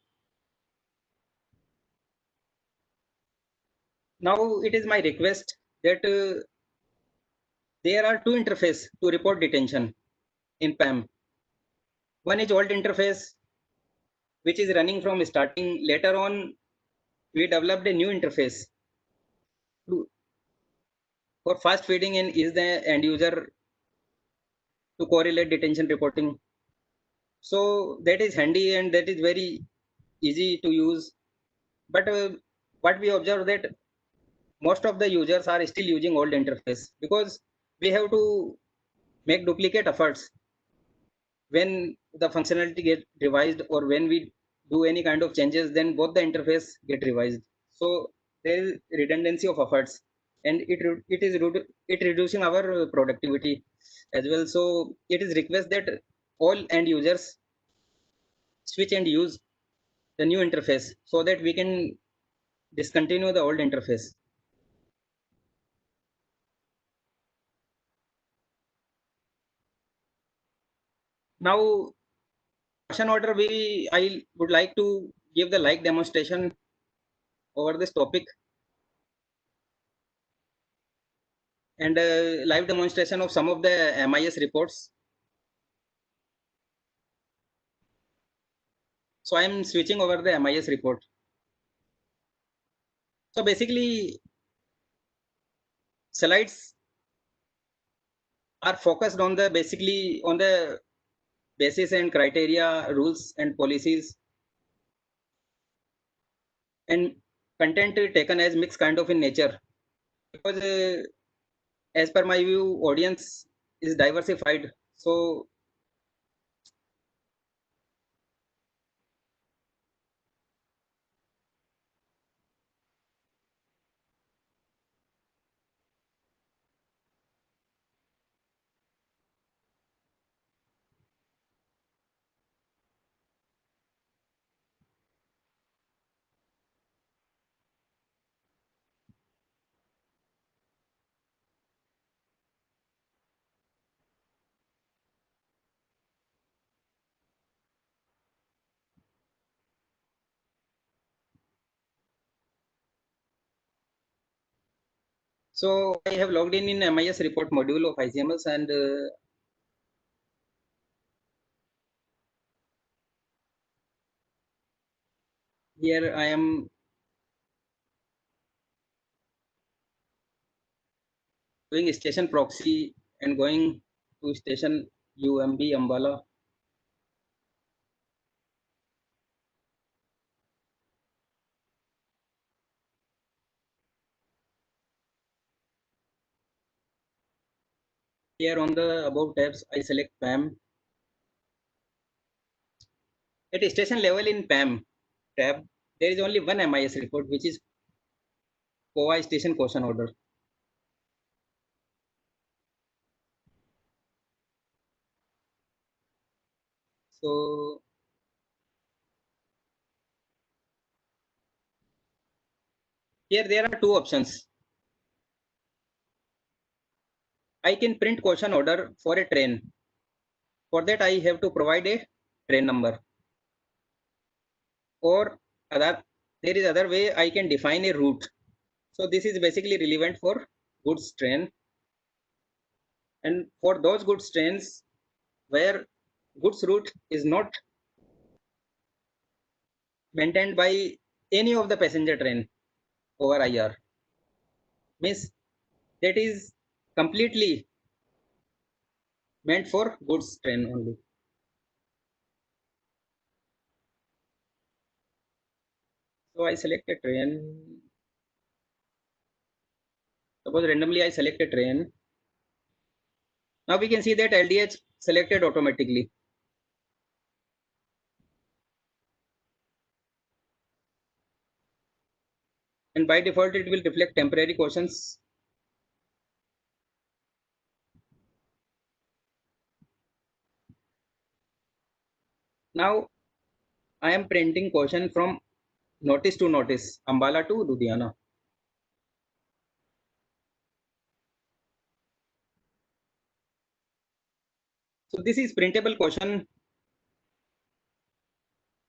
Now it is my request that there are two interfaces to report detention in PAM. One is old interface, which is running from starting. Later on, we developed a new interface to, for fast feeding and is the end user to correlate detention reporting. So that is handy and that is very easy to use. But what we observe that most of the users are still using old interface because we have to make duplicate efforts when the functionality get revised or when we do any kind of changes, then both the interface get revised. So there is redundancy of efforts and it reducing our productivity as well. So it is request that all end users switch and use the new interface so that we can discontinue the old interface. Now, question order, I would like to give the like demonstration over this topic and live demonstration of some of the MIS reports. So I am switching over the MIS report. So basically, slides are focused on the basically on the basis and criteria, rules and policies, and content taken as mixed kind of in nature. Because as per my view, audience is diversified. So so I have logged in MIS report module of ICMS and here I am doing station proxy and going to station UMB Ambala. Here on the above tabs, I select PAM. At station level in PAM tab, there is only one MIS report, which is COA station caution order. So here there are two options. I can print caution order for a train. For that, I have to provide a train number. Or other, there is other way I can define a route. So this is basically relevant for goods train. And for those goods trains where goods route is not maintained by any of the passenger train over IR, means that is completely meant for goods train only. So I select a train. Suppose randomly I select a train. Now we can see that LDH selected automatically. And by default, it will reflect temporary cautions. Now I am printing caution from notice to notice, Ambala to Ludhiana. So this is printable question.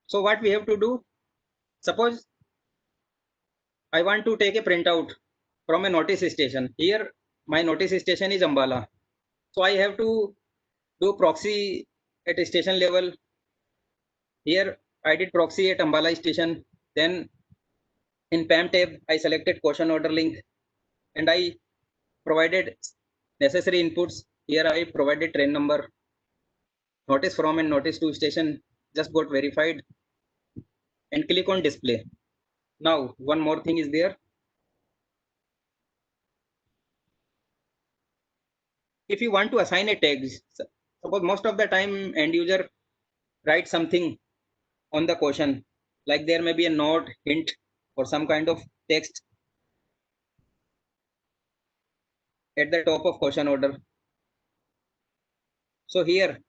So what we have to do? Suppose I want to take a printout from a notice station. Here my notice station is Ambala. So I have to do proxy at a station level. Here I did proxy at Ambala station. Then in PAM tab, I selected question order link and I provided necessary inputs. Here I provided train number, notice from and notice to station just got verified, and click on display. Now one more thing is there. If you want to assign a tag, suppose most of the time end user writes something on the question, like there may be a note, hint, or some kind of text at the top of question order. So here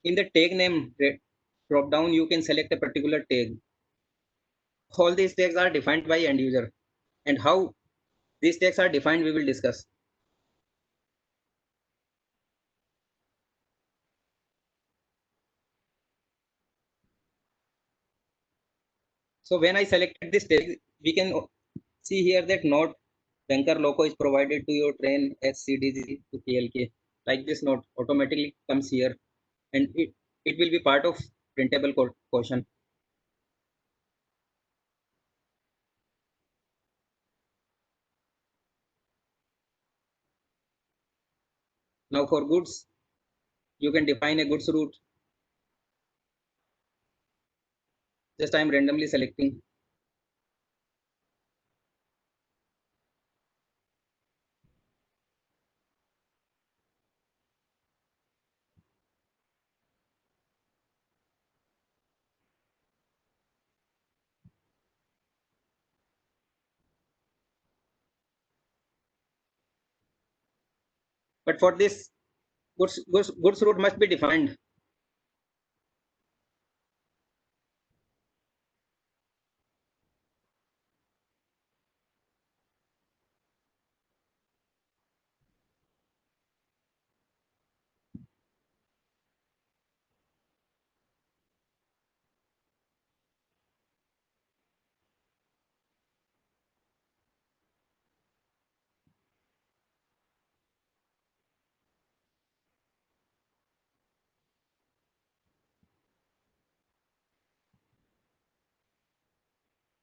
in the tag name drop down, you can select a particular tag. All these tags are defined by end user, and how these tags are defined we will discuss. So when I selected this tag, we can see here that note banker logo is provided to your train SCDG to KLK. Like this note automatically comes here, and it will be part of printable question. Now for goods, you can define a goods route. Just I am randomly selecting. But for this, goods route must be defined.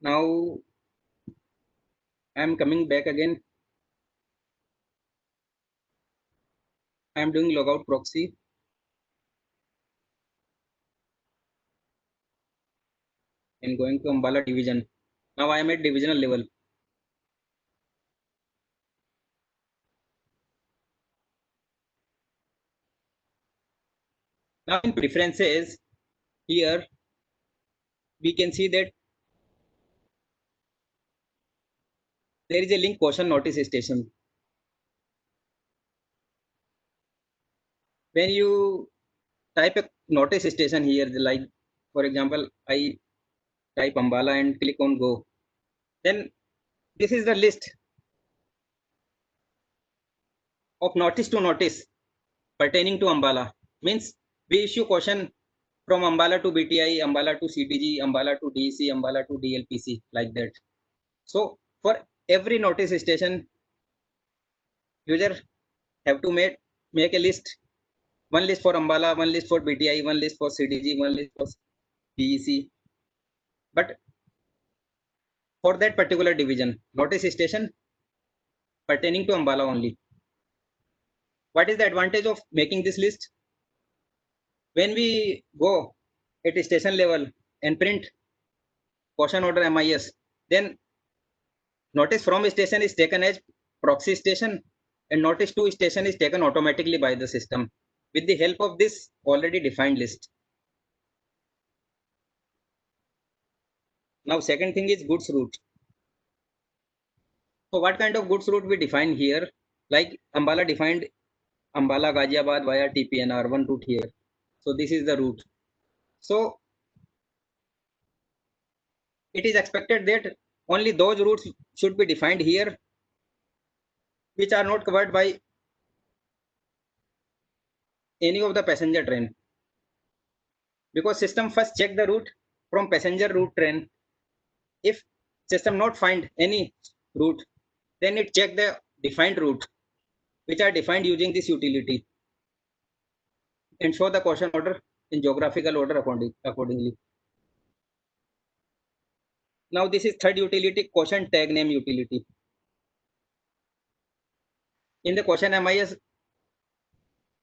Now I am coming back again. I am doing logout proxy and going to Ambala division. Now I am at divisional level. Now in preferences, here we can see that there is a link question notice station. When you type a notice station here, like for example, I type Ambala and click on go, then this is the list of notice to notice pertaining to Ambala. Means we issue question from Ambala to BTI, Ambala to CTG, Ambala to DEC, Ambala to DLPC, like that. So for every notice station, user have to make a list. One list for Ambala, one list for BTI, one list for CTG, one list for DEC. But for that particular division, notice station pertaining to Ambala only. What is the advantage of making this list? When we go at station level and print question order MIS, then notice from station is taken as proxy station and notice to station is taken automatically by the system with the help of this already defined list. Now second thing is goods route. So what kind of goods route we define here? Like Ambala defined Ambala Ghaziabad via TPNR, one route here. So this is the route. So it is expected that only those routes should be defined here which are not covered by any of the passenger train, because system first check the route from passenger route train. If system not find any route, then it check the defined route which are defined using this utility and show the quotient order in geographical order accordingly. Now this is third utility, quotient tag name utility. In the quotient MIS,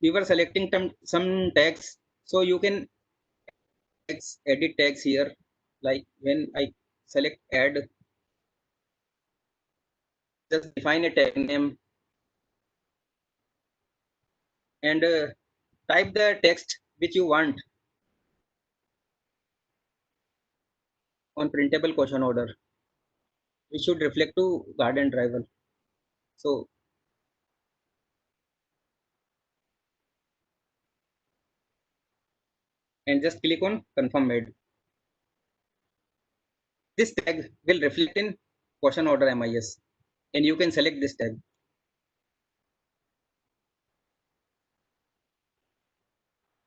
we were selecting some tags, so you can edit tags here. Like when I select add, just define a tag name and type the text which you want on printable quotient order, which should reflect to garden driver. So and just click on confirm made. This tag will reflect in quotient order MIS and you can select this tag.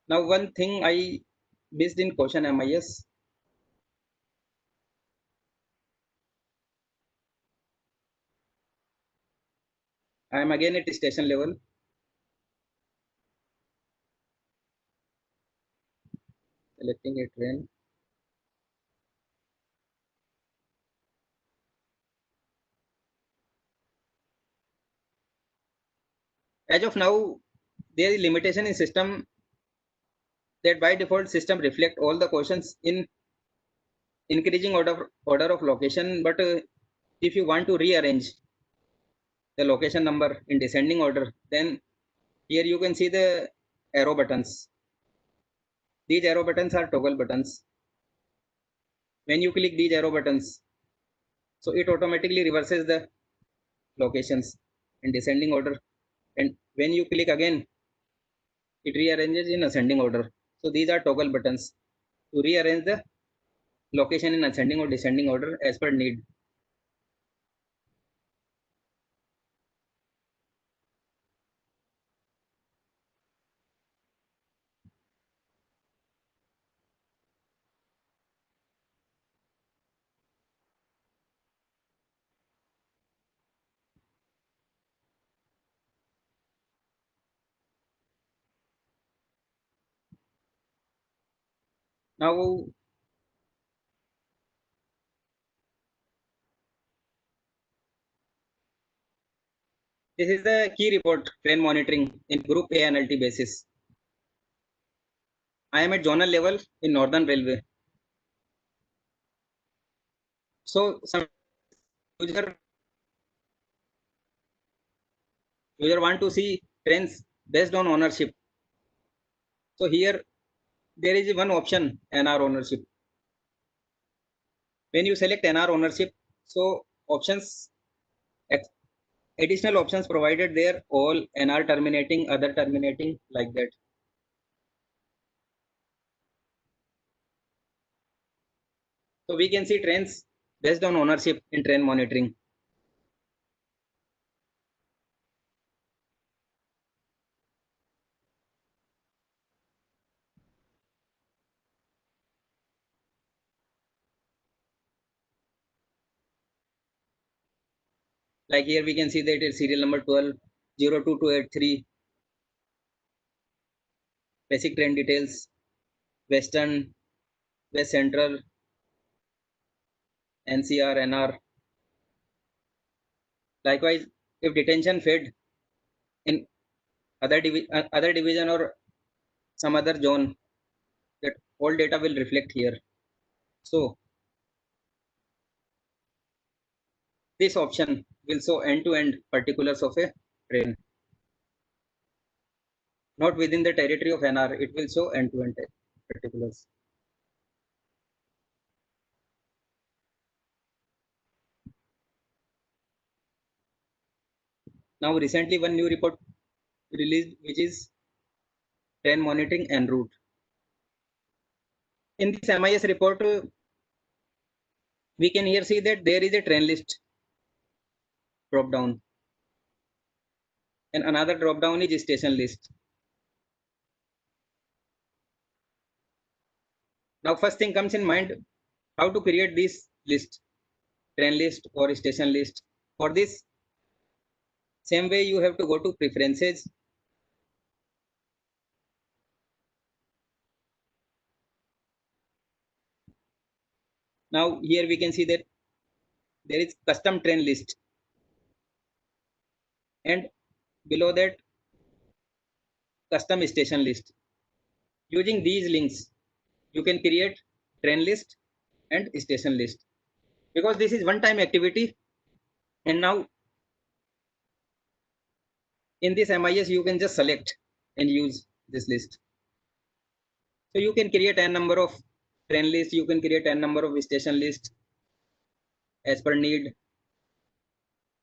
Now one thing I missed in quotient MIS, I am again at station level. Selecting a train. As of now, there is limitation in system that by default system reflect all the questions in increasing order of location. But if you want to rearrange the location number in descending order, then here you can see the arrow buttons. These arrow buttons are toggle buttons. When you click these arrow buttons, so it automatically reverses the locations in descending order. And when you click again, it rearranges in ascending order. So these are toggle buttons to rearrange the location in ascending or descending order as per need. Now, this is the key report train monitoring in group A and LT basis. I am at zonal level in Northern Railway. So some user want to see trains based on ownership. So here there is one option, NR ownership. When you select NR ownership, so options, additional options provided there, all, NR terminating, other terminating, like that. So we can see trains based on ownership in train monitoring. Like here we can see that it's serial number 12 02283, basic train details, Western, West Central, NCR, NR. Likewise, if detention fed in other division or some other zone, that all data will reflect here. So this option will show end-to-end particulars of a train. Not within the territory of NR, it will show end-to-end particulars. Now recently one new report released which is train monitoring en route. In this MIS report, we can here see that there is a train list drop down, and another drop down is station list. Now first thing comes in mind, how to create this list, train list or station list. For this, same way you have to go to preferences. Now here we can see that there is custom train list, and below that custom station list. Using these links, you can create train list and station list, because this is one time activity. And now in this MIS, you can just select and use this list. So you can create a number of train list, you can create a number of station list as per need.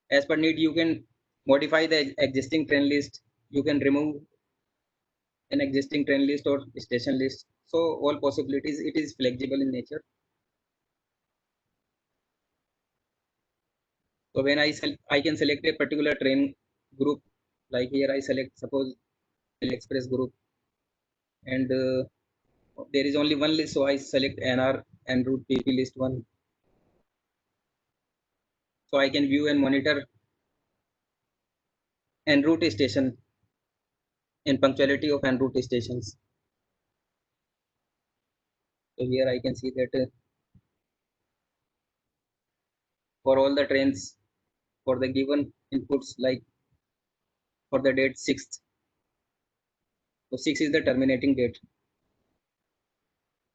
As per need, you can modify the existing train list. You can remove an existing train list or station list. So all possibilities, it is flexible in nature. So when I can select a particular train group, like here I select suppose Express group, and there is only one list, so I select NR and route PP list one. So I can view and monitor en route station and punctuality of en route stations. So here I can see that for all the trains, for the given inputs, like for the date 6th. So 6 is the terminating date,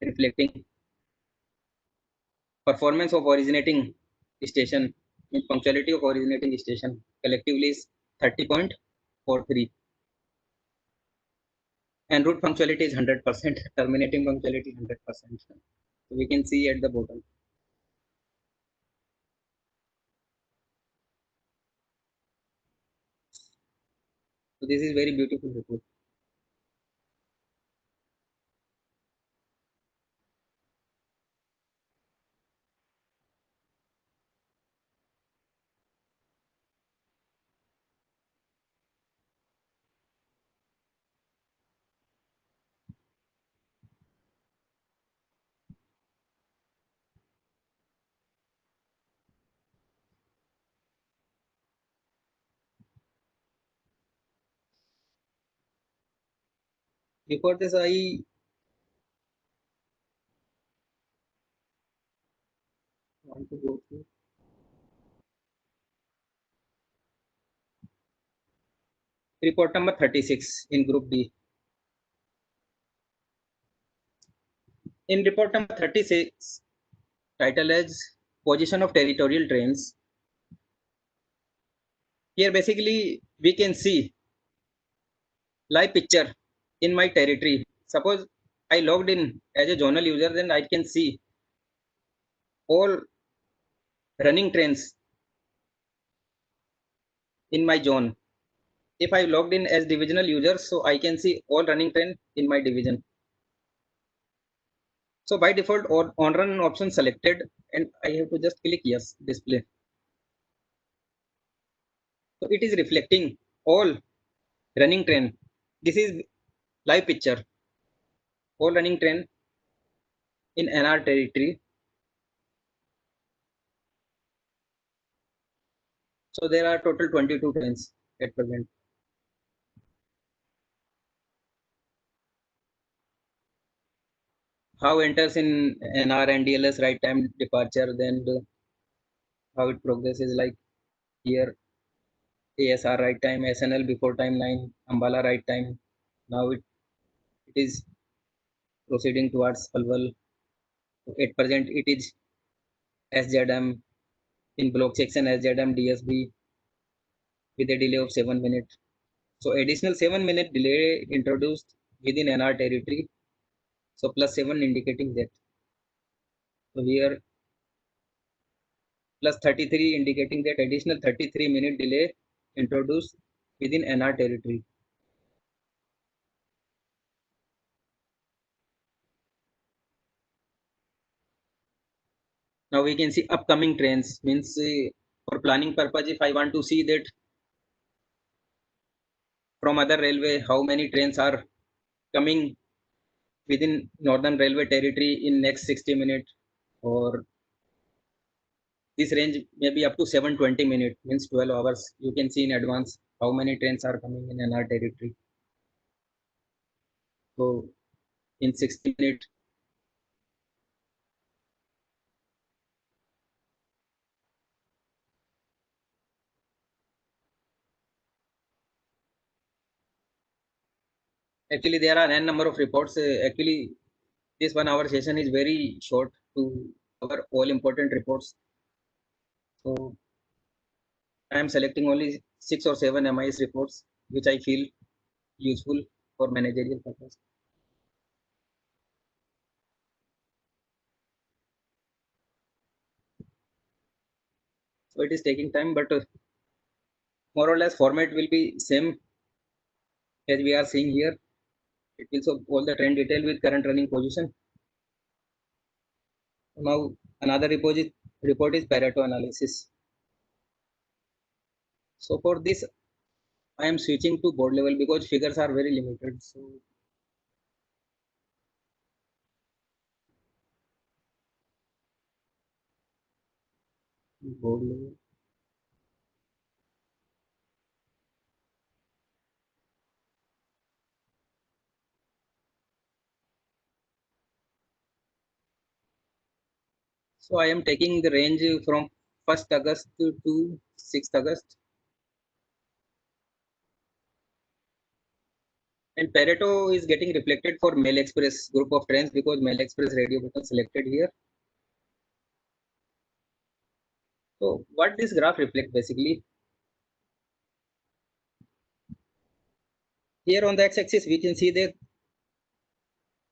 reflecting performance of originating station in punctuality of originating station collectively is 30.43, and route punctuality is 100%, terminating punctuality 100%. So we can see at the bottom. So this is very beautiful report. Before this, I want to go through report number 36 in group D. In report number 36, title as position of territorial trains. Here basically we can see live picture in my territory. Suppose I logged in as a zonal user, then I can see all running trains in my zone. If I logged in as divisional user, so I can see all running train in my division. So by default, on run option selected, and I have to just click yes, display. So it is reflecting all running train. This is live picture, all running train in NR territory. So there are total 22 trains at present. How enters in NR and DLS right time departure, then how it progresses, like here ASR right time, SNL before time 9, Ambala right time. Now it is proceeding towards Palwal. At present it is SZM in block section, SZM DSB with a delay of 7 minutes. So additional 7-minute delay introduced within NR territory. So plus 7 indicating that. So here plus 33 indicating that additional 33-minute delay introduced within NR territory. Now we can see upcoming trains, means for planning purpose, if I want to see that from other railway how many trains are coming within northern railway territory in next 60 minutes, or this range may be up to 720 minutes, means 12 hours, you can see in advance how many trains are coming in NR territory. So in 60 minutes, actually there are n number of reports. Actually this 1 hour session is very short to cover all important reports. So I am selecting only 6 or 7 MIS reports which I feel useful for managerial purpose. So it is taking time, but more or less format will be same as we are seeing here. It will show all the trend detail with current running position. Now another report is Pareto analysis. So for this I am switching to board level because figures are very limited. So board level. So I am taking the range from 1st August to 6th August. And Pareto is getting reflected for Mail Express group of trains because Mail Express radio button selected here. So what this graph reflect basically, here on the x-axis we can see that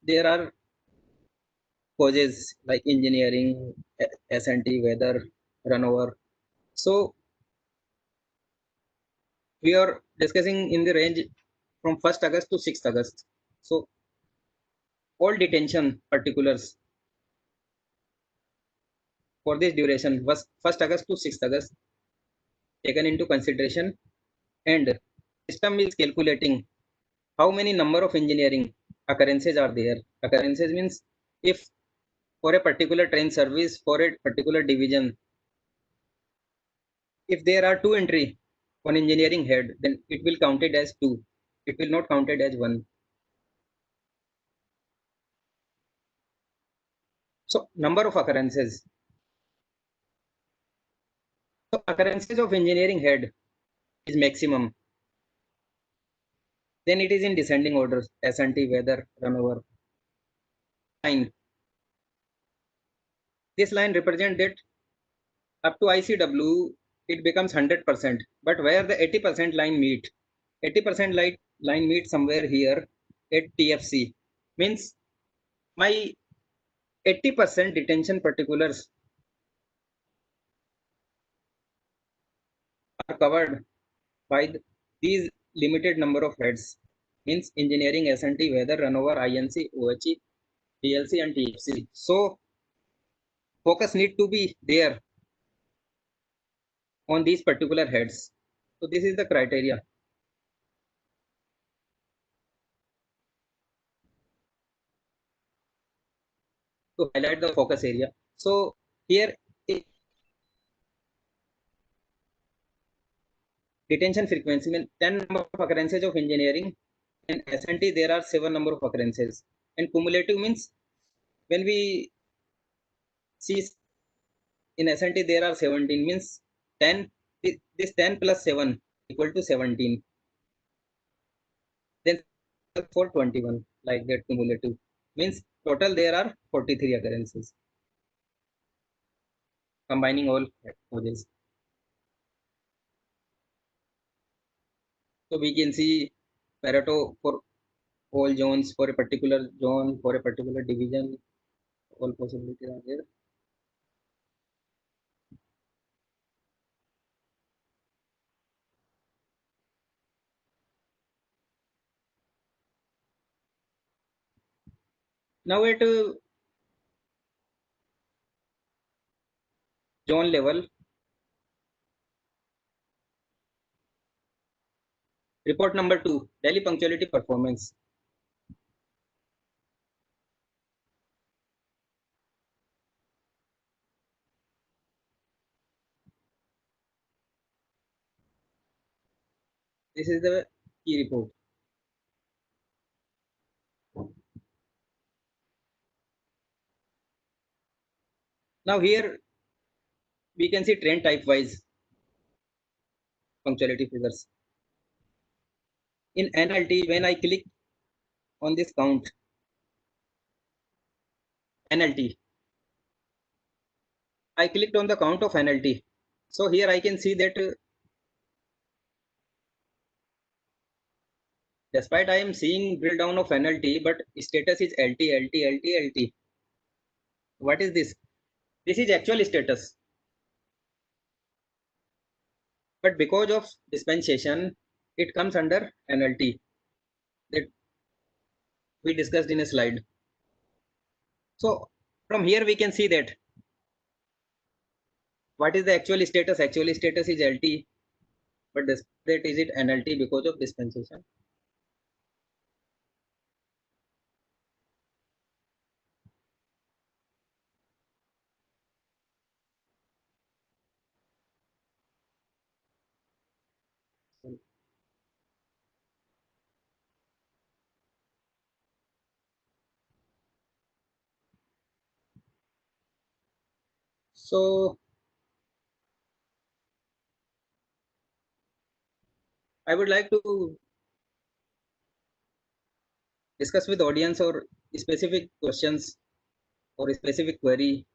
there are causes like engineering, S&T, weather, runover. So we are discussing in the range from 1st August to 6th August. So all detention particulars for this duration was 1st August to 6th August taken into consideration, and system is calculating how many number of engineering occurrences are there. Occurrences means if for a particular train service for a particular division, if there are two entry on engineering head, then it will count it as two. It will not count it as one. So number of occurrences. So occurrences of engineering head is maximum. Then it is in descending order: S&T, weather, runover. Line. This line represents that up to ICW it becomes 100%. But where the 80% line meet, 80% line meet somewhere here at TFC, means my 80% detention particulars are covered by these limited number of heads, means engineering, S&T, weather, runover, INC, OHE, DLC and TFC. So focus need to be there on these particular heads. So this is the criteria to highlight the focus area. So here detention frequency means 10 number of occurrences of engineering, and S&T there are 7 number of occurrences, and cumulative means when we see in S&T there are 17, means 10, this 10 plus 7 equal to 17, then for 21, like that cumulative means total there are 43 occurrences combining all causes. So we can see Pareto for all zones, for a particular zone, for a particular division, all possibilities are there. Now at zone level. Report number 2, Delhi punctuality performance. This is the key report. Now here we can see trend type wise punctuality figures. In NLT, when I click on this count, NLT, I clicked on the count of NLT. So here I can see that despite I am seeing drill down of NLT, but status is LT, LT, LT, LT. What is this? This is actual status. But because of dispensation, it comes under NLT that we discussed in a slide. So from here we can see that what is the actual status? Actual status is LT, but that is it NLT because of dispensation. So I would like to discuss with audience or specific questions or specific query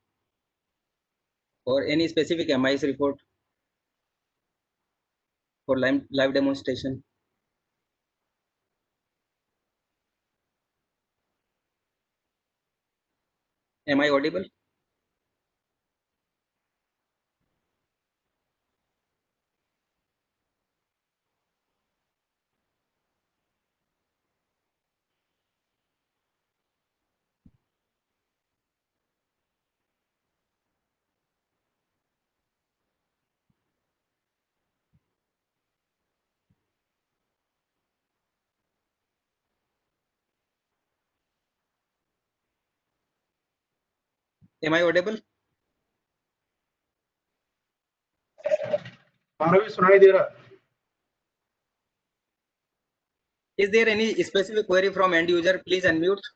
or any specific MIS report for live demonstration. Am I audible? Am I audible? भी सुनाई दे रहा। Is there any specific query from end user? Please unmute.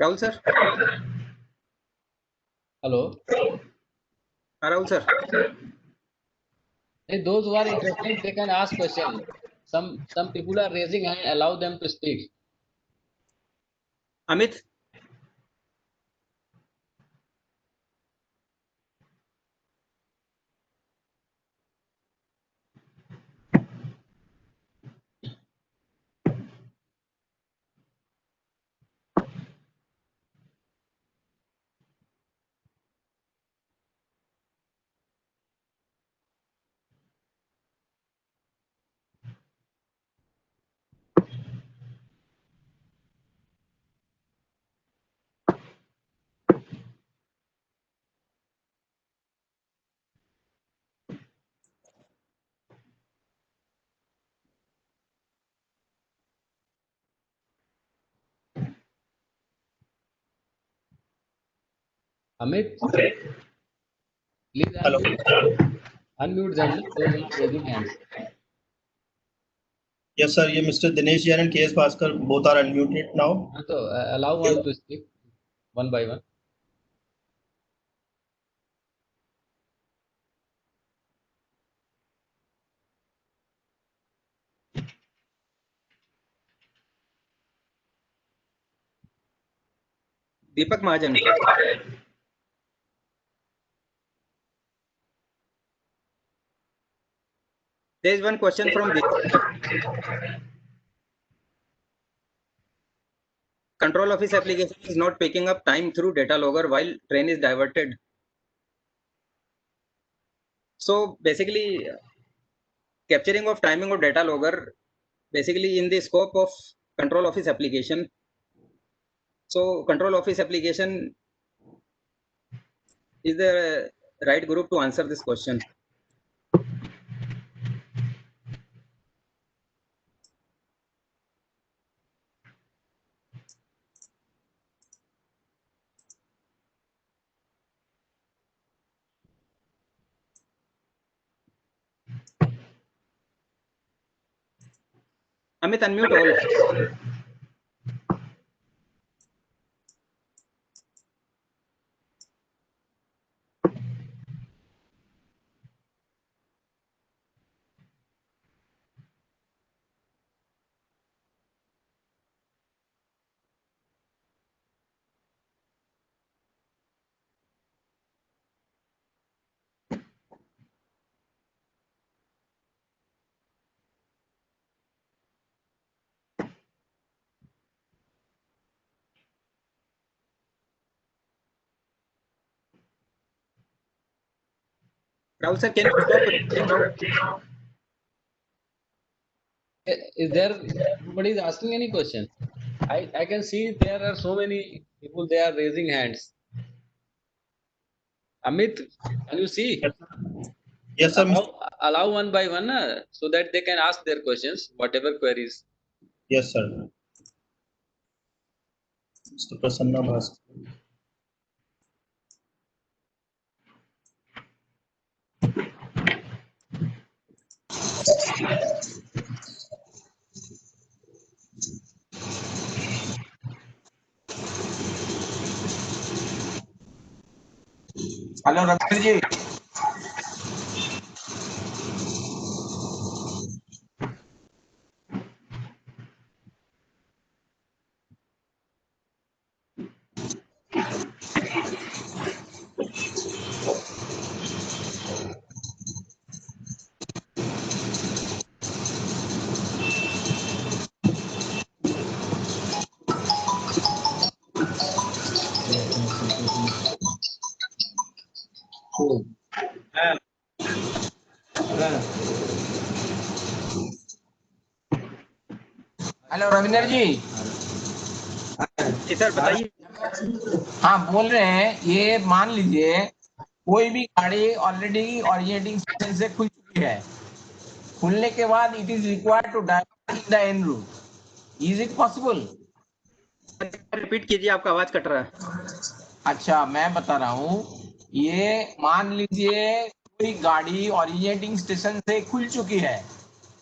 Rahul sir? Hello. Rahul sir? Hey, those who are interested, they can ask questions. Some people are raising hand. Allow them to speak. Amit? Amit, please Hello. unmute them, those who are raising hands. Yes, sir. Mr. Dinesh Jain and KS Bhaskar both are unmuted now. So allow one to speak one by one. Deepak Mahajan. There is one question from Deepak. Control office application is not picking up time through data logger while train is diverted. So basically, capturing of timing of data logger, basically in the scope of control office application. So control office application is the right group to answer this question. Amit, unmute all. Rahul sir, can you stop recording now? Is there nobody is asking any question? I can see there are so many people, they are raising hands. Amit, can you see? Yes, sir. Allow one by one so that they can ask their questions, whatever queries. Yes, sir. Mr. Prasanna Bhaskar. Hello Ravindra ji. Hello Ravindra ji. जी sir बताइए। हाँ बोल रहे हैं, ये मान लीजिए कोई भी गाड़ी ऑलरेडी ओरिजिनेटिंग स्टेशन से खुल चुकी है, खुलने के बाद it is required to divert in the en route, is it possible? Repeat कीजिए, आपका आवाज कट रहा है। अच्छा, मैं बता रहा हूँ, ये मान लीजिए कोई गाड़ी ओरिजिनेटिंग स्टेशन से खुल चुकी है,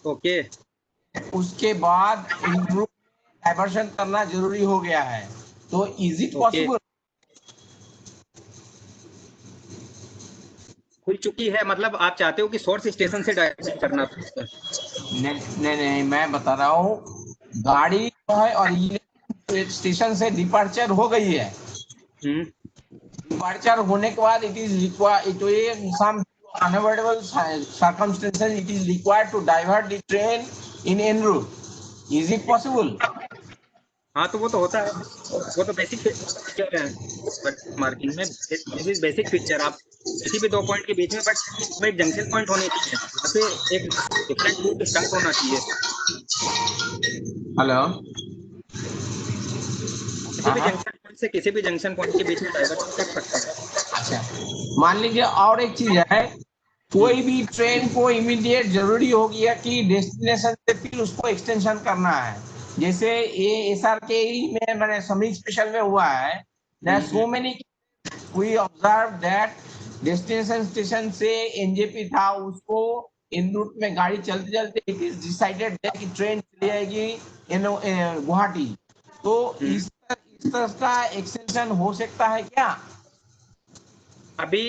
ओके, उसके बाद इन रूट डाइवर्शन करना जरूरी हो गया है, तो इज इट पॉसिबल? खुल चुकी है मतलब आप चाहते हो कि सोर्स स्टेशन से डायवर्ट करना? नहीं, मैं बता रहा हूँ, गाड़ी जो है और ये स्टेशन से डिपार्चर हो गई है, डिपार्चर होने के बाद it is required some unavoidable circumstances, it is required to divert the train in en route, is it possible? हाँ, तो वो तो होता है, वो तो बेसिक फीचर है मार्किंग में, दिस इज बेसिक फीचर। आप किसी भी दो पॉइंट के बीच में, बट उसमें एक जंक्शन पॉइंट होनी चाहिए, वहाँ से एक डिफरेंट रूट स्टार्ट होना चाहिए। हेलो, किसी भी जंक्शन पॉइंट से किसी भी जंक्शन पॉइंट के बीच में डाइवर्जन कर सकते हैं। अच्छा, मान लीजिए और एक चीज है, कोई भी ट्रेन को इमीडिएट जरूरी हो गया कि डेस्टिनेशन से फिर उसको एक्सटेंशन करना है, जैसे ये SRK में मैंने श्रमिक स्पेशल में हुआ है, there are so many we observed that destination station से NJP था, उसको इन रूट में गाड़ी चलते चलते it is decided that कि ट्रेन चली जाएगी गुवाहाटी। तो इस तरह का एक्सटेंशन हो सकता है क्या? अभी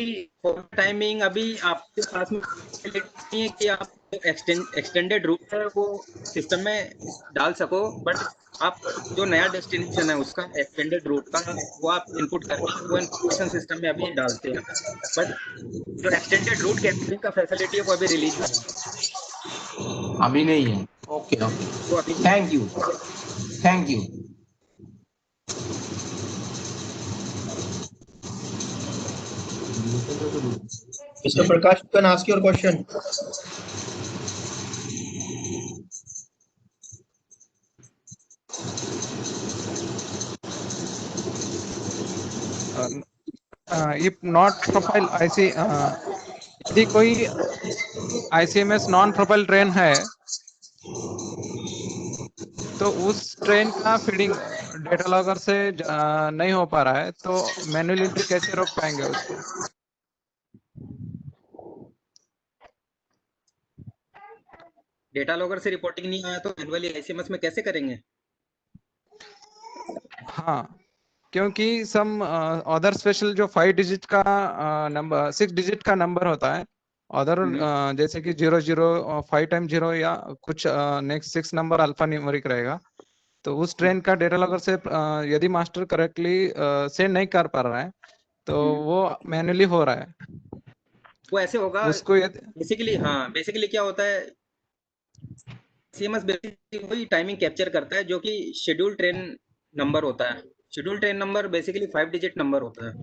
टाइमिंग अभी आपके पास में नहीं है कि आप एक्सटेंडेड रूट है वो सिस्टम में डाल सको, बट आप जो नया डेस्टिनेशन है उसका एक्सटेंडेड रूट का वो आप इनपुट करके वो इन्फॉर्मेशन सिस्टम में अभी डालते हैं, बट जो एक्सटेंडेड रूट कैप्चरिंग का फैसिलिटी है वो अभी रिलीज नहीं है। अभी नहीं है। ओके ओके, वो अभी thank you, thank you. Mr. Prakash, you can ask your question. if not profile IC यदि कोई ICMS नॉन प्रोफाइल ट्रेन है तो उस ट्रेन का फीडिंग डेटा लॉगर से नहीं हो पा रहा है, तो मैनुअल एंट्री कैसे रोक पाएंगे उसको? डेटा लॉगर से रिपोर्टिंग नहीं आया तो मैनुअली आईसीएमएस में कैसे करेंगे? हाँ, क्योंकि सम अदर स्पेशल जो 5 डिजिट का नंबर 6 डिजिट का नंबर होता है अदर, जैसे कि 00 5 टाइम 0 या कुछ नेक्स्ट 6 नंबर अल्फा न्यूमेरिक रहेगा, तो उस ट्रेन का डेटा लॉगर से यदि मास्टर करेक्टली सेंड नहीं कर पा रहा है तो वो मैन्युअली हो रहा है। वो ऐसे होगा उसको बेसिकली, हाँ बेसिकली क्या होता है, सीएमएस बेसिकली वही टाइमिंग कैप्चर करता है जो कि शेड्यूल ट्रेन नंबर होता है। Schedule train number basically 5 digit number होता है।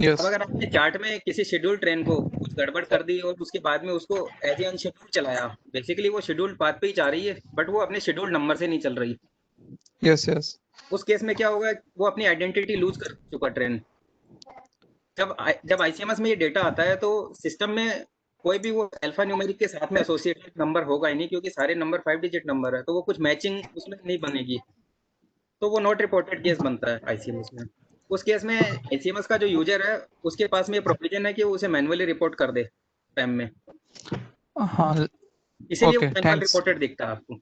यस, अब अगर आपने चार्ट में किसी शेड्यूल ट्रेन को कुछ गड़बड़ कर दी और उसके बाद में उसको एज ए अनशेड्यूल चलाया, बेसिकली वो शेड्यूल पाथ पे ही जा रही है बट वो अपने शेड्यूल नंबर से नहीं चल रही। यस यस, उस केस में क्या होगा, वो अपनी आइडेंटिटी लूज कर चुका ट्रेन। जब आईसीएमएस में ये डेटा आता है तो सिस्टम में कोई भी वो अल्फा न्यूमेरिक के साथ में एसोसिएटेड नंबर होगा ही नहीं, क्योंकि सारे नंबर 5 डिजिट नंबर है, तो वो कुछ मैचिंग उसमें नहीं बनेगी, तो वो नॉट रिपोर्टेड केस बनता है आईसीएमएस में। उस केस में आईसीएमएस का जो यूजर है उसके पास में प्रोविजन है कि वो उसे मैनुअली रिपोर्ट कर दे पैम में, हाँ, इसीलिए वो ओके, मैनुअल थैंक्स। रिपोर्टेड दिखता है आपको।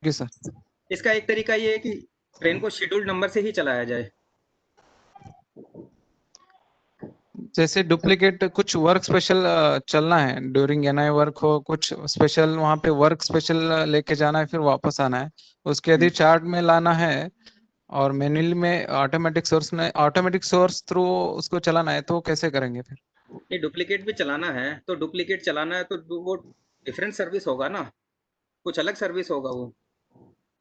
जी सर। इसका एक तरीका ये है कि ट्रेन को शेड्यूल्ड नंबर से ही चलाया जाए। जैसे डुप्लीकेट कुछ वर्क स्पेशल चलना है ड्यूरिंग एनआई वर्क हो, कुछ स्पेशल वहां पे वर्क स्पेशल लेके जाना है फिर वापस आना है, उसके यदि चार्ट में लाना है और मैनुअली में ऑटोमेटिक सोर्स थ्रू उसको चलाना है तो कैसे करेंगे फिर? ये डुप्लीकेट भी चलाना है तो डुप्लीकेट चलाना है तो वो डिफरेंट सर्विस होगा ना, कुछ अलग सर्विस होगा वो,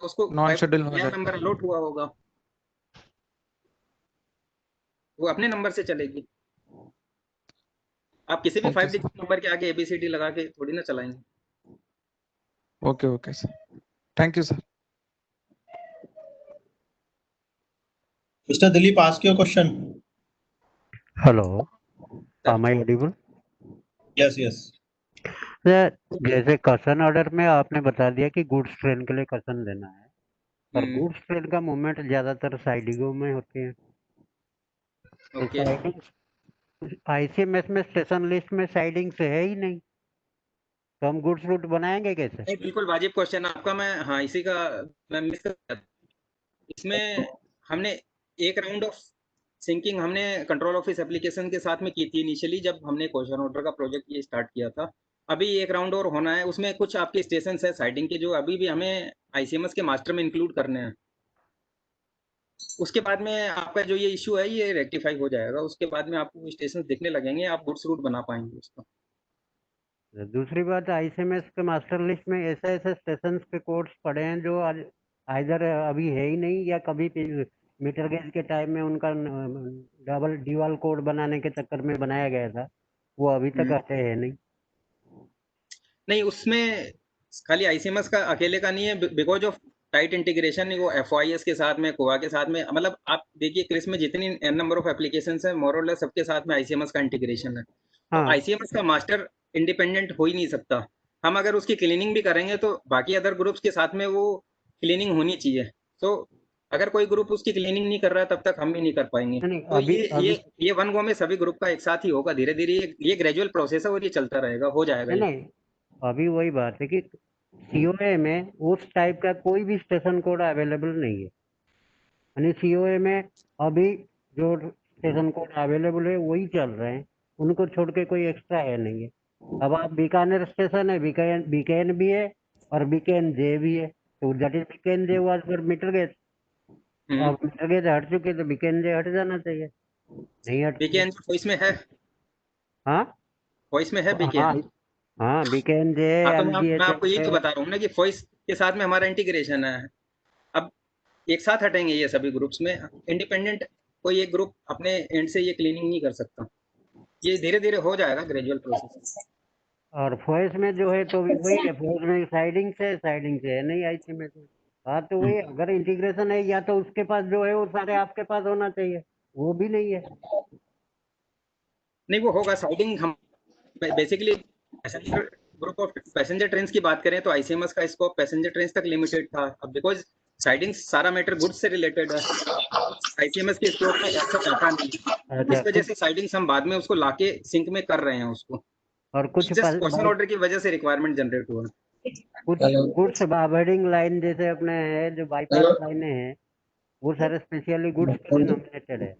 तो उसको नॉन शेड्यूल हो नया जाएगा। नंबर अलॉट हुआ होगा, वो अपने नंबर से चलेगी। आप किसी भी ओके 5 सर, डिजिट नंबर के आगे एबीसीडी लगा के थोड़ी ना चलाएंगे। Okay okay sir, thank you sir. Mr. Dilip, ask your question. Hello, am I audible? Yes, yes. Sir, जैसे कसन ऑर्डर में आपने बता दिया कि गुड्स ट्रेन के लिए कसन देना है, पर गुड्स ट्रेन का मूवमेंट ज्यादातर साइडिंगों में होती है, तो ओके, साइडिंग आईसीएमएस में स्टेशन लिस्ट में साइडिंग से है ही नहीं, तो हम गुड्स रूट बनाएंगे कैसे? नहीं बिल्कुल वाजिब क्वेश्चन आपका। मैं हाँ इसी का मैं मिस कर गया। इसमें हमने एक राउंड ऑफ सिंकिंग हमने कंट्रोल ऑफिस एप्लीकेशन के साथ में की थी इनिशियली, जब हमने क्वेश्चन ऑर्डर का प्रोजेक्ट ये स्टार्ट किया था। अभी एक राउंड और होना है, उसमें कुछ आपके स्टेशन है साइडिंग के जो अभी भी हमें आईसीएमएस के मास्टर में इंक्लूड करने हैं। उसके बाद में आपका जो ये इशू है ये रेक्टिफाई हो जाएगा, उसके बाद में आपको स्टेशन दिखने लगेंगे, आप गुड्स रूट बना पाएंगे उसका। दूसरी बात, आईसीएमएस के मास्टर लिस्ट में ऐसे ऐसे स्टेशन के कोड्स पड़े हैं जो आज इधर अभी है ही नहीं, या कभी मीटर गेज के टाइम में उनका डबल ड्यूअल कोड बनाने के चक्कर में बनाया गया था, वो अभी तक आते हैं नहीं। नहीं उसमें खाली आईसीएमएस का अकेले का नहीं है, बिकॉज ऑफ टाइट इंटीग्रेशन वो एफओआईएस के साथ में, कोआ के साथ में, मतलब आप देखिए क्रिस में जितनी एन नंबर ऑफ एप्लीकेशंस है मोर और लेस सबके साथ में आईसीएमएस का इंटीग्रेशन है। तो आईसीएमएस का मास्टर इंडिपेंडेंट हो ही नहीं सकता। हम अगर उसकी क्लीनिंग भी करेंगे तो बाकी अदर ग्रुप्स के साथ में वो क्लीनिंग होनी चाहिए। तो अगर कोई ग्रुप उसकी क्लीनिंग नहीं कर रहा तब तक हम भी नहीं कर पाएंगे। नहीं, तो अभी ये वन गो में सभी ग्रुप का एक साथ ही होगा, धीरे धीरे ये ग्रेजुअल प्रोसेस है और ये चलता रहेगा, हो जाएगा ये। नहीं, अभी वही बात है कि सीओए में उस टाइप का कोई भी स्टेशन कोड अवेलेबल नहीं है, यानी सीओए में अभी जो स्टेशन कोड अवेलेबल है वही चल रहे हैं, उनको छोड़ के कोई एक्स्ट्रा है नहीं है। अब आप बीकानेर स्टेशन है, बीकेएन भी है और बीकेएन जे भी है, तो that is BKN J was for metre gauge. अब मीटर गेज हट चुके तो बीकेएन जे हट जाना चाहिए, नहीं हट। बीकेएन वॉइस में है, हाँ वॉइस में है हाँ बीकेएन। हाँ, बीकेएन जे हाँ तो एलजीएच मैं आपको यही तो बता रहा हूँ ना कि वॉइस के साथ में हमारा इंटीग्रेशन है। अब एक साथ हटेंगे ये सभी ग्रुप्स में, इंडिपेंडेंट कोई एक ग्रुप अपने एंड से ये क्लीनिंग नहीं कर सकता, ये धीरे धीरे हो जाएगा ग्रेजुअल प्रोसेस। और फॉइस में जो है तो वही है, फॉइस में साइडिंग से है नहीं आईसी में तो। हाँ तो वही, अगर इंटीग्रेशन है या तो उसके पास जो है वो सारे आपके पास होना चाहिए, वो भी नहीं है। नहीं वो होगा साइडिंग। हम basically group of passenger train की बात करें तो आईसीएमएस का स्कोप पैसेंजर ट्रेन तक लिमिटेड था। अब बिकॉज साइडिंग सारा मैटर गुड्स से रिलेटेड है, आईसीएमएस के स्कोप में ऐसा आता नहीं, इस वजह से साइडिंग्स हम बाद में उसको लाके सिंक में कर रहे हैं उसको, और कुछ जस्ट क्वेश्चन ऑर्डर की वजह से रिक्वायरमेंट जनरेट हुआ। कुछ गुड्स बर्डिंग लाइन जैसे अपने है जो बाईपास लाइनें हैं, वो सारे स्पेशली गुड्स के लिए नॉमिनेटेड है,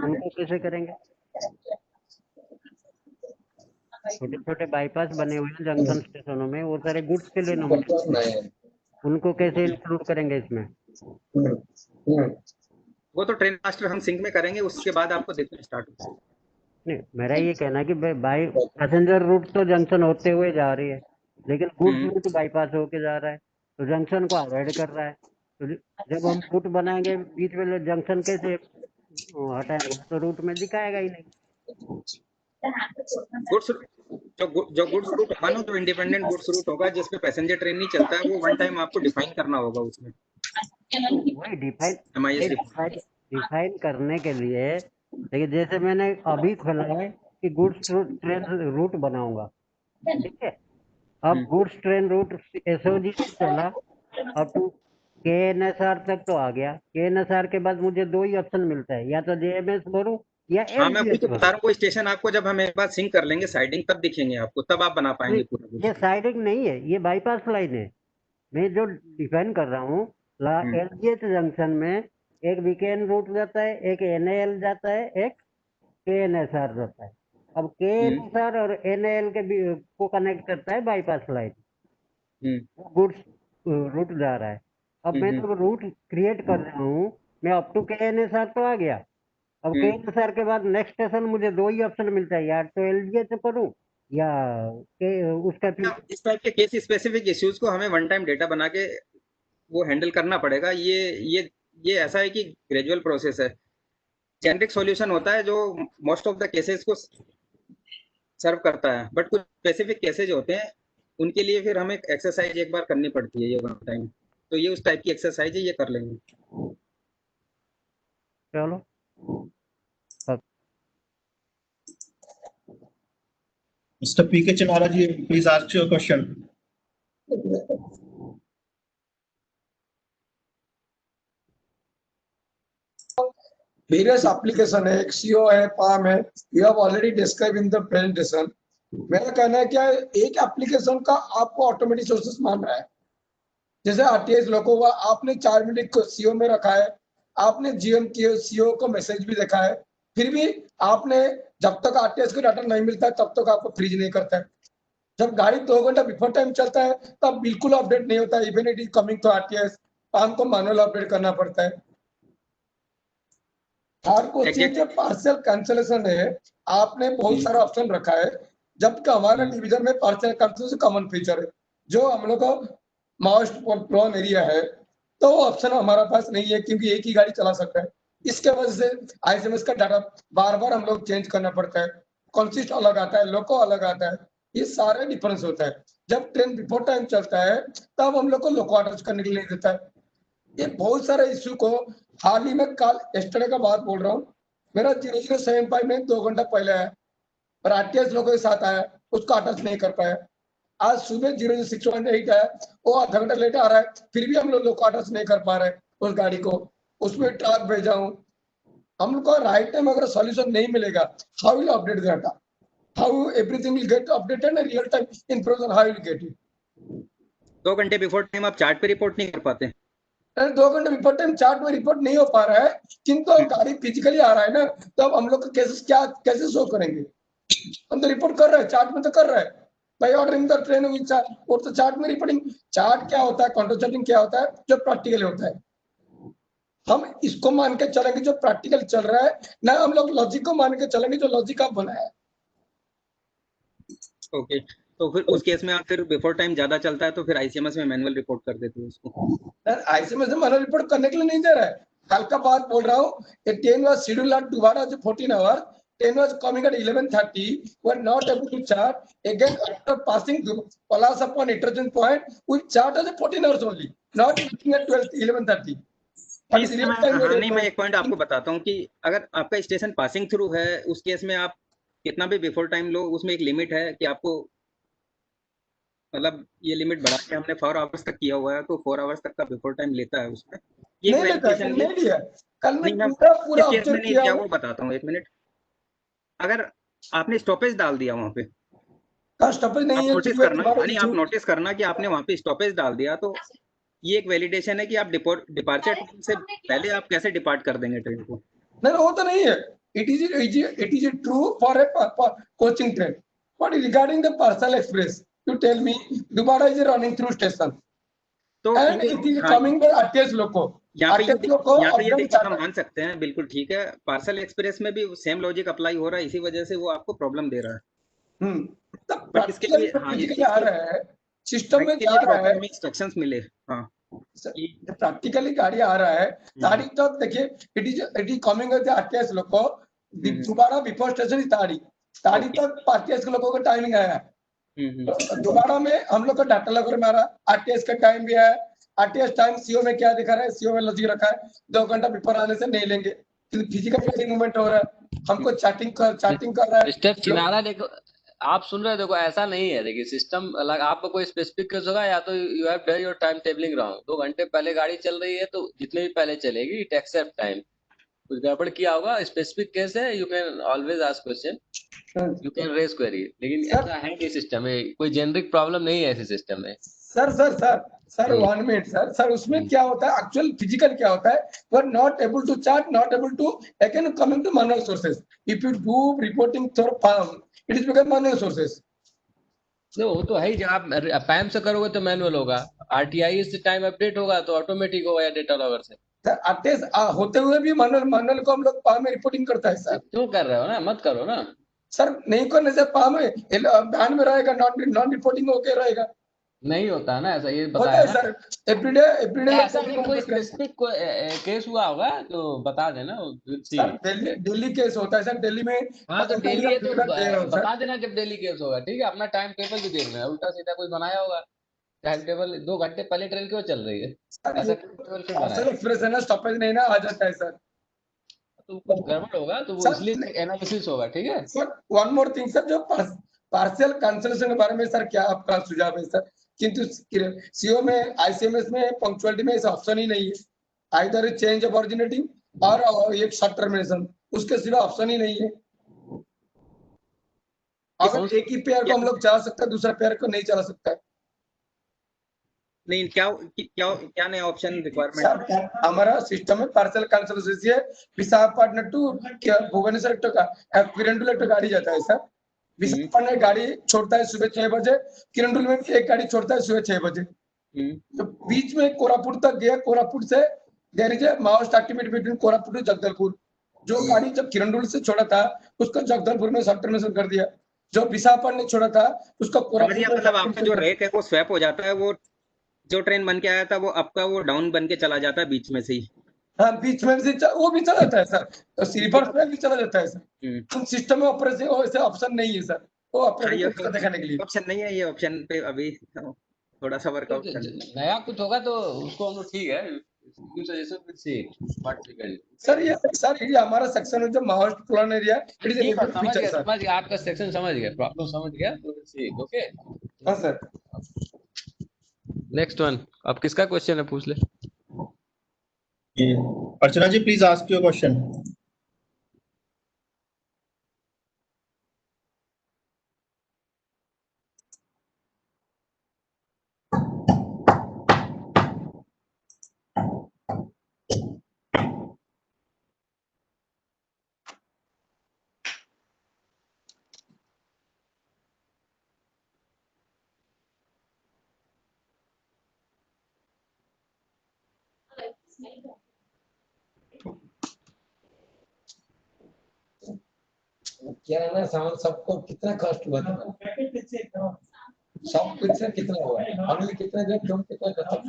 उनको कैसे करेंगे? छोटे छोटे बाईपास बने हुए हैं जंक्शन स्टेशनों में, वो सारे गुड्स के लिए नॉमिनेटेड है, उनको कैसे इंक्लूड करेंगे इसमें? वो तो ट्रेन मास्टर हम सिंक में करेंगे, उसके बाद आपको देखना स्टार्ट होगा। नहीं, मेरा ये कहना है कि बाई पैसेंजर रूट तो जंक्शन होते हुए जा रही है, लेकिन गुड्स रूट बाईपास होके जा रहा है, तो जंक्शन को अवॉइड कर रहा है। तो जब हम रूट बनाएंगे बीच में जंक्शन कैसे हटाएंगे? तो रूट में दिखाएगा ही नहीं। गुड्स जो गुड्स रूट होगा ना, जो इंडिपेंडेंट गुड्स रूट होगा जिसपे पैसेंजर ट्रेन नहीं चलता है, वो वन टाइम आपको डिफाइन करना होगा उसमें। वही डिफाइन करने के लिए, लेकिन जैसे मैंने अभी खोला है कि गुड्स ट्रेन रूट बनाऊंगा, ठीक है? अब गुड्स ट्रेन रूट एसओजी से चला अब टू केएनएसआर तक तो आ गया, केएनएसआर के बाद मुझे दो ही ऑप्शन मिलता है, या तो जेएमएस भरूं या हाँ मैं वही तो एलजीएस बता रहा हूँ, वो स्टेशन आपको जब हम एक बार सिंक कर लेंगे साइडिंग तब दिखेंगे आपको, तब आप बना पाएंगे पूरा। ये साइडिंग नहीं है, ये बाईपास लाइन है। मैं जो डिफाइन कर रहा हूँ, एलजीएच जंक्शन में एक बीकेएन रूट जाता है, एक एनएल जाता है, एक केएनएसआर जाता है। अब केएनएसआर और एनएल के को कनेक्ट करता है बाईपास लाइन, गुड्स रूट जा रहा है। अब मैं तो रूट क्रिएट कर रहा हूँ, मैं अप टू केएनएसआर तो आ गया। अब केएनएसआर के बाद नेक्स्ट स्टेशन मुझे दो ही ऑप्शन मिलता है, या तो एलजीएच करूँ या उसका इस टाइप के केस स्पेसिफिक इश्यूज को हमें वन टाइम डेटा बना के वो हैंडल करना पड़ेगा। ये ऐसा है कि ग्रेजुअल प्रोसेस है, जेनरिक सॉल्यूशन होता है जो मोस्ट ऑफ द केसेस को सर्व करता है, बट कुछ स्पेसिफिक केसेज होते हैं उनके लिए फिर हमें एक्सरसाइज एक बार करनी पड़ती है ये वन टाइम, तो ये उस टाइप की एक्सरसाइज है, ये कर लेंगे। चलो Mr. P.K. Chinara ji, please ask your question. Various application है, XCO है, PAM है, you have already described in the presentation. मेरा कहना है क्या एक एप्लीकेशन का आपको ऑटोमेटिक सोर्सेस मान रहा है, जैसे आरटीएस लोगों का आपने 4 मिनट को सीओ में रखा है, आपने जीएम के सीओ को मैसेज भी देखा है, फिर भी आपने जब तक आरटीएस को डाटा नहीं मिलता है तब तक आपको फ्रीज नहीं करता है। जब गाड़ी 2 घंटा बिफोर टाइम चलता है तब बिल्कुल अपडेट नहीं होता है, even it is coming to RTS, PAM को मैनुअल अपडेट करना पड़ता है। हर क्वेश्चन के पार्शियल कैंसिलेशन है, आपने बहुत सारा ऑप्शन रखा है, जबकि हमारे डिवीजन में पार्शियल कैंसिलेशन कॉमन फीचर है, जो हम लोग को मोस्ट प्रोन एरिया है, तो वो ऑप्शन हमारा पास नहीं है क्योंकि एक ही गाड़ी चला सकता है। इसके वजह से आईएसएमएस का डाटा बार बार हम लोग चेंज करना पड़ता है, कॉन्सिस्ट अलग आता है, लोको अलग आता है, ये सारे डिफरेंस होता है। जब ट्रेन बिफोर टाइम चलता है तब हम लोग को लोको अटैच करने के लिए देता है। ये बहुत सारे इश्यू को हाल ही में कल एस्टरडे का बात बोल रहा हूँ, मेरा 0075 में 2 घंटा पहले आया और आरटीएस लोगों के साथ आया, उसको अटैच नहीं कर पाया। आज सुबह 00618 है, वो आधा घंटा लेट आ रहा है, फिर भी हम लोग लोकाटस नहीं कर पा रहे उस गाड़ी को, उसमें ट्रक भेजा हूँ। हम लोग को राइट टाइम अगर सॉल्यूशन नहीं मिलेगा, how will update data, how everything will get updated in real time in process, how will get it. 2 घंटे बिफोर टाइम आप चार्ट पे रिपोर्ट नहीं कर पाते? 2 घंटे रिपोर्ट टाइम चार्ट में रिपोर्ट नहीं हो पा रहा है, किंतु गाड़ी फिजिकली आ रहा है ना, तो अब हम लोग का केसेस क्या कैसे शो करेंगे? हम तो रिपोर्ट कर रहे हैं, चार्ट में तो कर रहे हैं भाई, ordering the train with chart, और तो चार्ट में रिपोर्टिंग। चार्ट क्या होता है, कंट्रोल चार्टिंग क्या होता है, जो प्रैक्टिकल होता है। हम इसको मान के चलेंगे जो प्रैक्टिकल चल रहा है, ना हम लोग लॉजिक को मान के चलेंगे जो लॉजिक आप बनाया है। ओके, तो फिर उस केस में आप फिर बिफोर टाइम ज्यादा चलता है तो फिर आईसीएमएस में मैनुअल रिपोर्ट कर देते हो उसको? सर आईसीएमएस में मैनुअल रिपोर्ट करने के लिए नहीं दे रहा है, कल का बात बोल रहा हूँ। A train was scheduled at Dubara 14 hours, train was coming at 11:30, were not able to chart, again after passing Palas upon interchange point, we chart as 14 hours only, not looking at 11:30। हाँ नहीं, मैं एक point आपको बताता हूँ कि अगर आपका स्टेशन पासिंग थ्रू है, उस केस में आप कितना भी बिफोर टाइम लो, उसमें एक लिमिट है कि आपको, मतलब ये लिमिट बढ़ा के हमने 4 आवर्स तक किया हुआ है, तो 4 आवर्स तक का बिफोर टाइम लेता है उसमें। ये नहीं लेता है, नहीं लिया कल में नहीं, पूरा इस केस में ऑब्जर्व नहीं किया किया, हूं। वो बताता हूँ, 1 मिनट। अगर आपने स्टॉपेज डाल दिया वहां पे, का स्टॉपेज नहीं आप है, नोटिस करना, नहीं आप नोटिस करना कि आपने वहां पे स्टॉपेज डाल दिया, तो ये एक वैलिडेशन है कि आप डिपार्चर टाइम से पहले आप कैसे डिपार्ट कर देंगे ट्रेन को। नहीं वो तो नहीं है। It is true for a coaching train, but regarding the parcel express you tell me Dubara is running through station तो and it is coming by RTS लोको, यहाँ पे RTS लोको यहाँ पे ये और देखिए, हम मान सकते हैं, बिल्कुल ठीक है, पार्सल एक्सप्रेस में भी सेम लॉजिक अप्लाई हो रहा है, इसी वजह से वो आपको प्रॉब्लम दे रहा है। बट इसके लिए प्रैक्टिकली आ रहा है, सिस्टम में जा रहा है, इंस्ट्रक्शंस मिले। हाँ, प्रैक्टिकली गाड़ी आ रहा है ताड़ी तक। देखिए it is coming with RTS लोको, दोबारा बिफोर स्टेशन इज ताड़ी तक RTS के लोगों का टाइमिंग आया है। दोबारा में हम लोग का डाटा लग रहा है, RTS का टाइम भी है, RTS टाइम सीओ में क्या दिखा रहा है, सीओ में लॉजिक रखा है 2 घंटा बिफोर आने से नहीं लेंगे, फिजिकल मूवमेंट हो रहा है, हमको चैटिंग कर रहा है। मिस्टर चिनारा देखो, आप सुन रहे हो, देखो ऐसा नहीं है। देखिए सिस्टम अलग, आपको कोई स्पेसिफिक केस होगा, या तो you have done your time tabling wrong. 2 घंटे पहले गाड़ी चल रही है तो जितने भी पहले चलेगी इट एक्सेप्ट टाइम। कुछ गड़बड़ किया होगा, स्पेसिफिक केस है, you can always ask question, you can raise query. लेकिन ऐसा है कि सिस्टम में कोई जेनरिक प्रॉब्लम नहीं है ऐसे सिस्टम में। सर 1 मिनट सर उसमें क्या होता है, एक्चुअल फिजिकल क्या होता है, we are not able to chart, not able to, again coming to manual sources, if you do reporting through PAM it is become manual sources. वो तो है ही, जब आप पैम से करोगे तो मैनुअल होगा, आरटीआई से टाइम अपडेट होगा तो ऑटोमेटिक होगा या डेटा लॉगर से। सर RTS होते हुए भी मैनुअल को हम लोग PAM में रिपोर्टिंग करता है सर। क्यों कर रहे हो ना, मत करो ना सर, नहीं करने से PAM में बैन में रहेगा, नॉन रिपोर्टिंग होके रहेगा। नहीं होता ना ऐसा, ये होता बताया है ना सर, एवरीडे ऐसा नहीं। कोई स्पेसिफिक केस हुआ होगा तो बता देना। सर दिल्ली केस होता है सर, दिल्ली में। हाँ तो डेली है तो दे रहा हूं सर। बता देना जब डेली केस होगा, ठीक है। अपना टाइम टेबल भी देखना है, उल्टा सीधा कोई बनाया होगा टाइम टेबल। 2 घंटे पहले ट्रेन क्यों चल रही है, ऐसा टेबल क्यों बनाया? पार्सल एक्सप्रेस है ना, स्टॉपेज नहीं ना, आ जाता है सर। तो कुछ गड़बड़ होगा तो वो इसलिए एनालिसिस होगा, ठीक है। Sir one more thing sir, जो पार्सल कैंसिलेशन के बारे में सर क्या आपका सुझाव है सर? किंतु सीओ में, आईसीएमएस में पंक्चुअलिटी में ऐसा ऑप्शन ही नहीं है, आइदर चेंज ऑफ ऑरिजिनेटिंग और एक शॉर्ट टर्मिनेशन, उसके सिवा ऑप्शन ही नहीं है। अगर एक ही पेयर को हम लोग चला सकते हैं, दूसरा पेयर को नहीं चला सकता है। नहीं, क्या नया ऑप्शन रिक्वायरमेंट? हमारा सिस्टम में पार्सल कैंसिलेशन है, विशाखापट्टनम टू भुवनेश्वर किरंदुल गाड़ी जाता है सर। विशाखापट्टनम गाड़ी छोड़ता है सुबह 6 बजे, किरंदुल में एक गाड़ी छोड़ता है सुबह 6 बजे। तो बीच में कोरापुट तक गया, कोरापुट से there is a Maoist activity between Koraput to Jagdalpur. जो गाड़ी जब किरंदुल से छोड़ा था उसको जगदलपुर में सब टर्मिनेशन कर दिया, जो विशाखापट्टनम ने छोड़ा था उसको कोरापुट। मतलब आपका जो रेक है वो स्वैप हो जाता है, वो जो ट्रेन बन के आया था वो आपका वो डाउन बन के चला जाता है बीच में से ही। हाँ, बीच में से वो भी चला जाता है सर, तो स्लीपर ट्रेन भी चला जाता है सर। सिस्टम में ऑपरेशन ऐसे ऑप्शन नहीं है सर, वो ऑपरेशन दिखाने के लिए ऑप्शन नहीं है, ये ऑप्शन पे अभी थोड़ा सा वर्कआउट नया कुछ होगा तो उसको हम लोग, ठीक है, सर ये हमारा सेक्शन है जो Maoist plan area, it is समझ गया आपका सेक्शन, समझ गया, प्रॉब्लम समझ गया। तो ओके, हाँ सर। नेक्स्ट वन, अब किसका क्वेश्चन है, पूछ ले। ये अर्चना जी प्लीज आस्क योर क्वेश्चन। किराना सामान सबको कितना कॉस्ट हुआ था? सब कुछ से कितना हुआ? हमने कितना दिया, तुम कितना खर्च?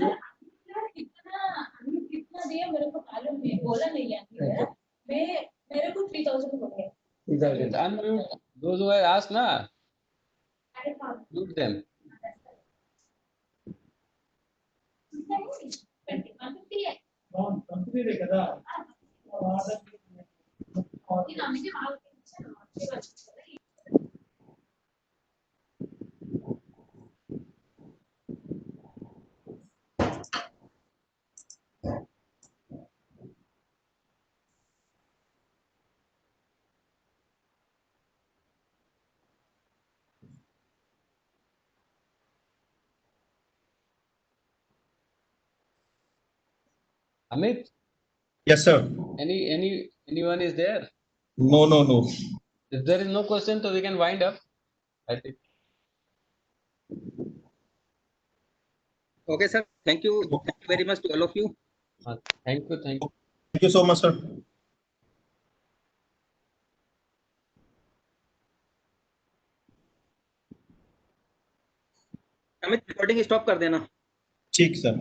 कितना दिया मेरे को मालूम नहीं, बोला नहीं है। मेरे को 3000 हो गया। 3000। Unmute those who have asked na, mute them. Amit, Yes sir. anyone is there? No. If there is no question, so we can wind up, I think. Okay, sir. Thank you very much to all of you. Thank you. Thank you so much sir. Amit recording stop कर देना। ठीक sir.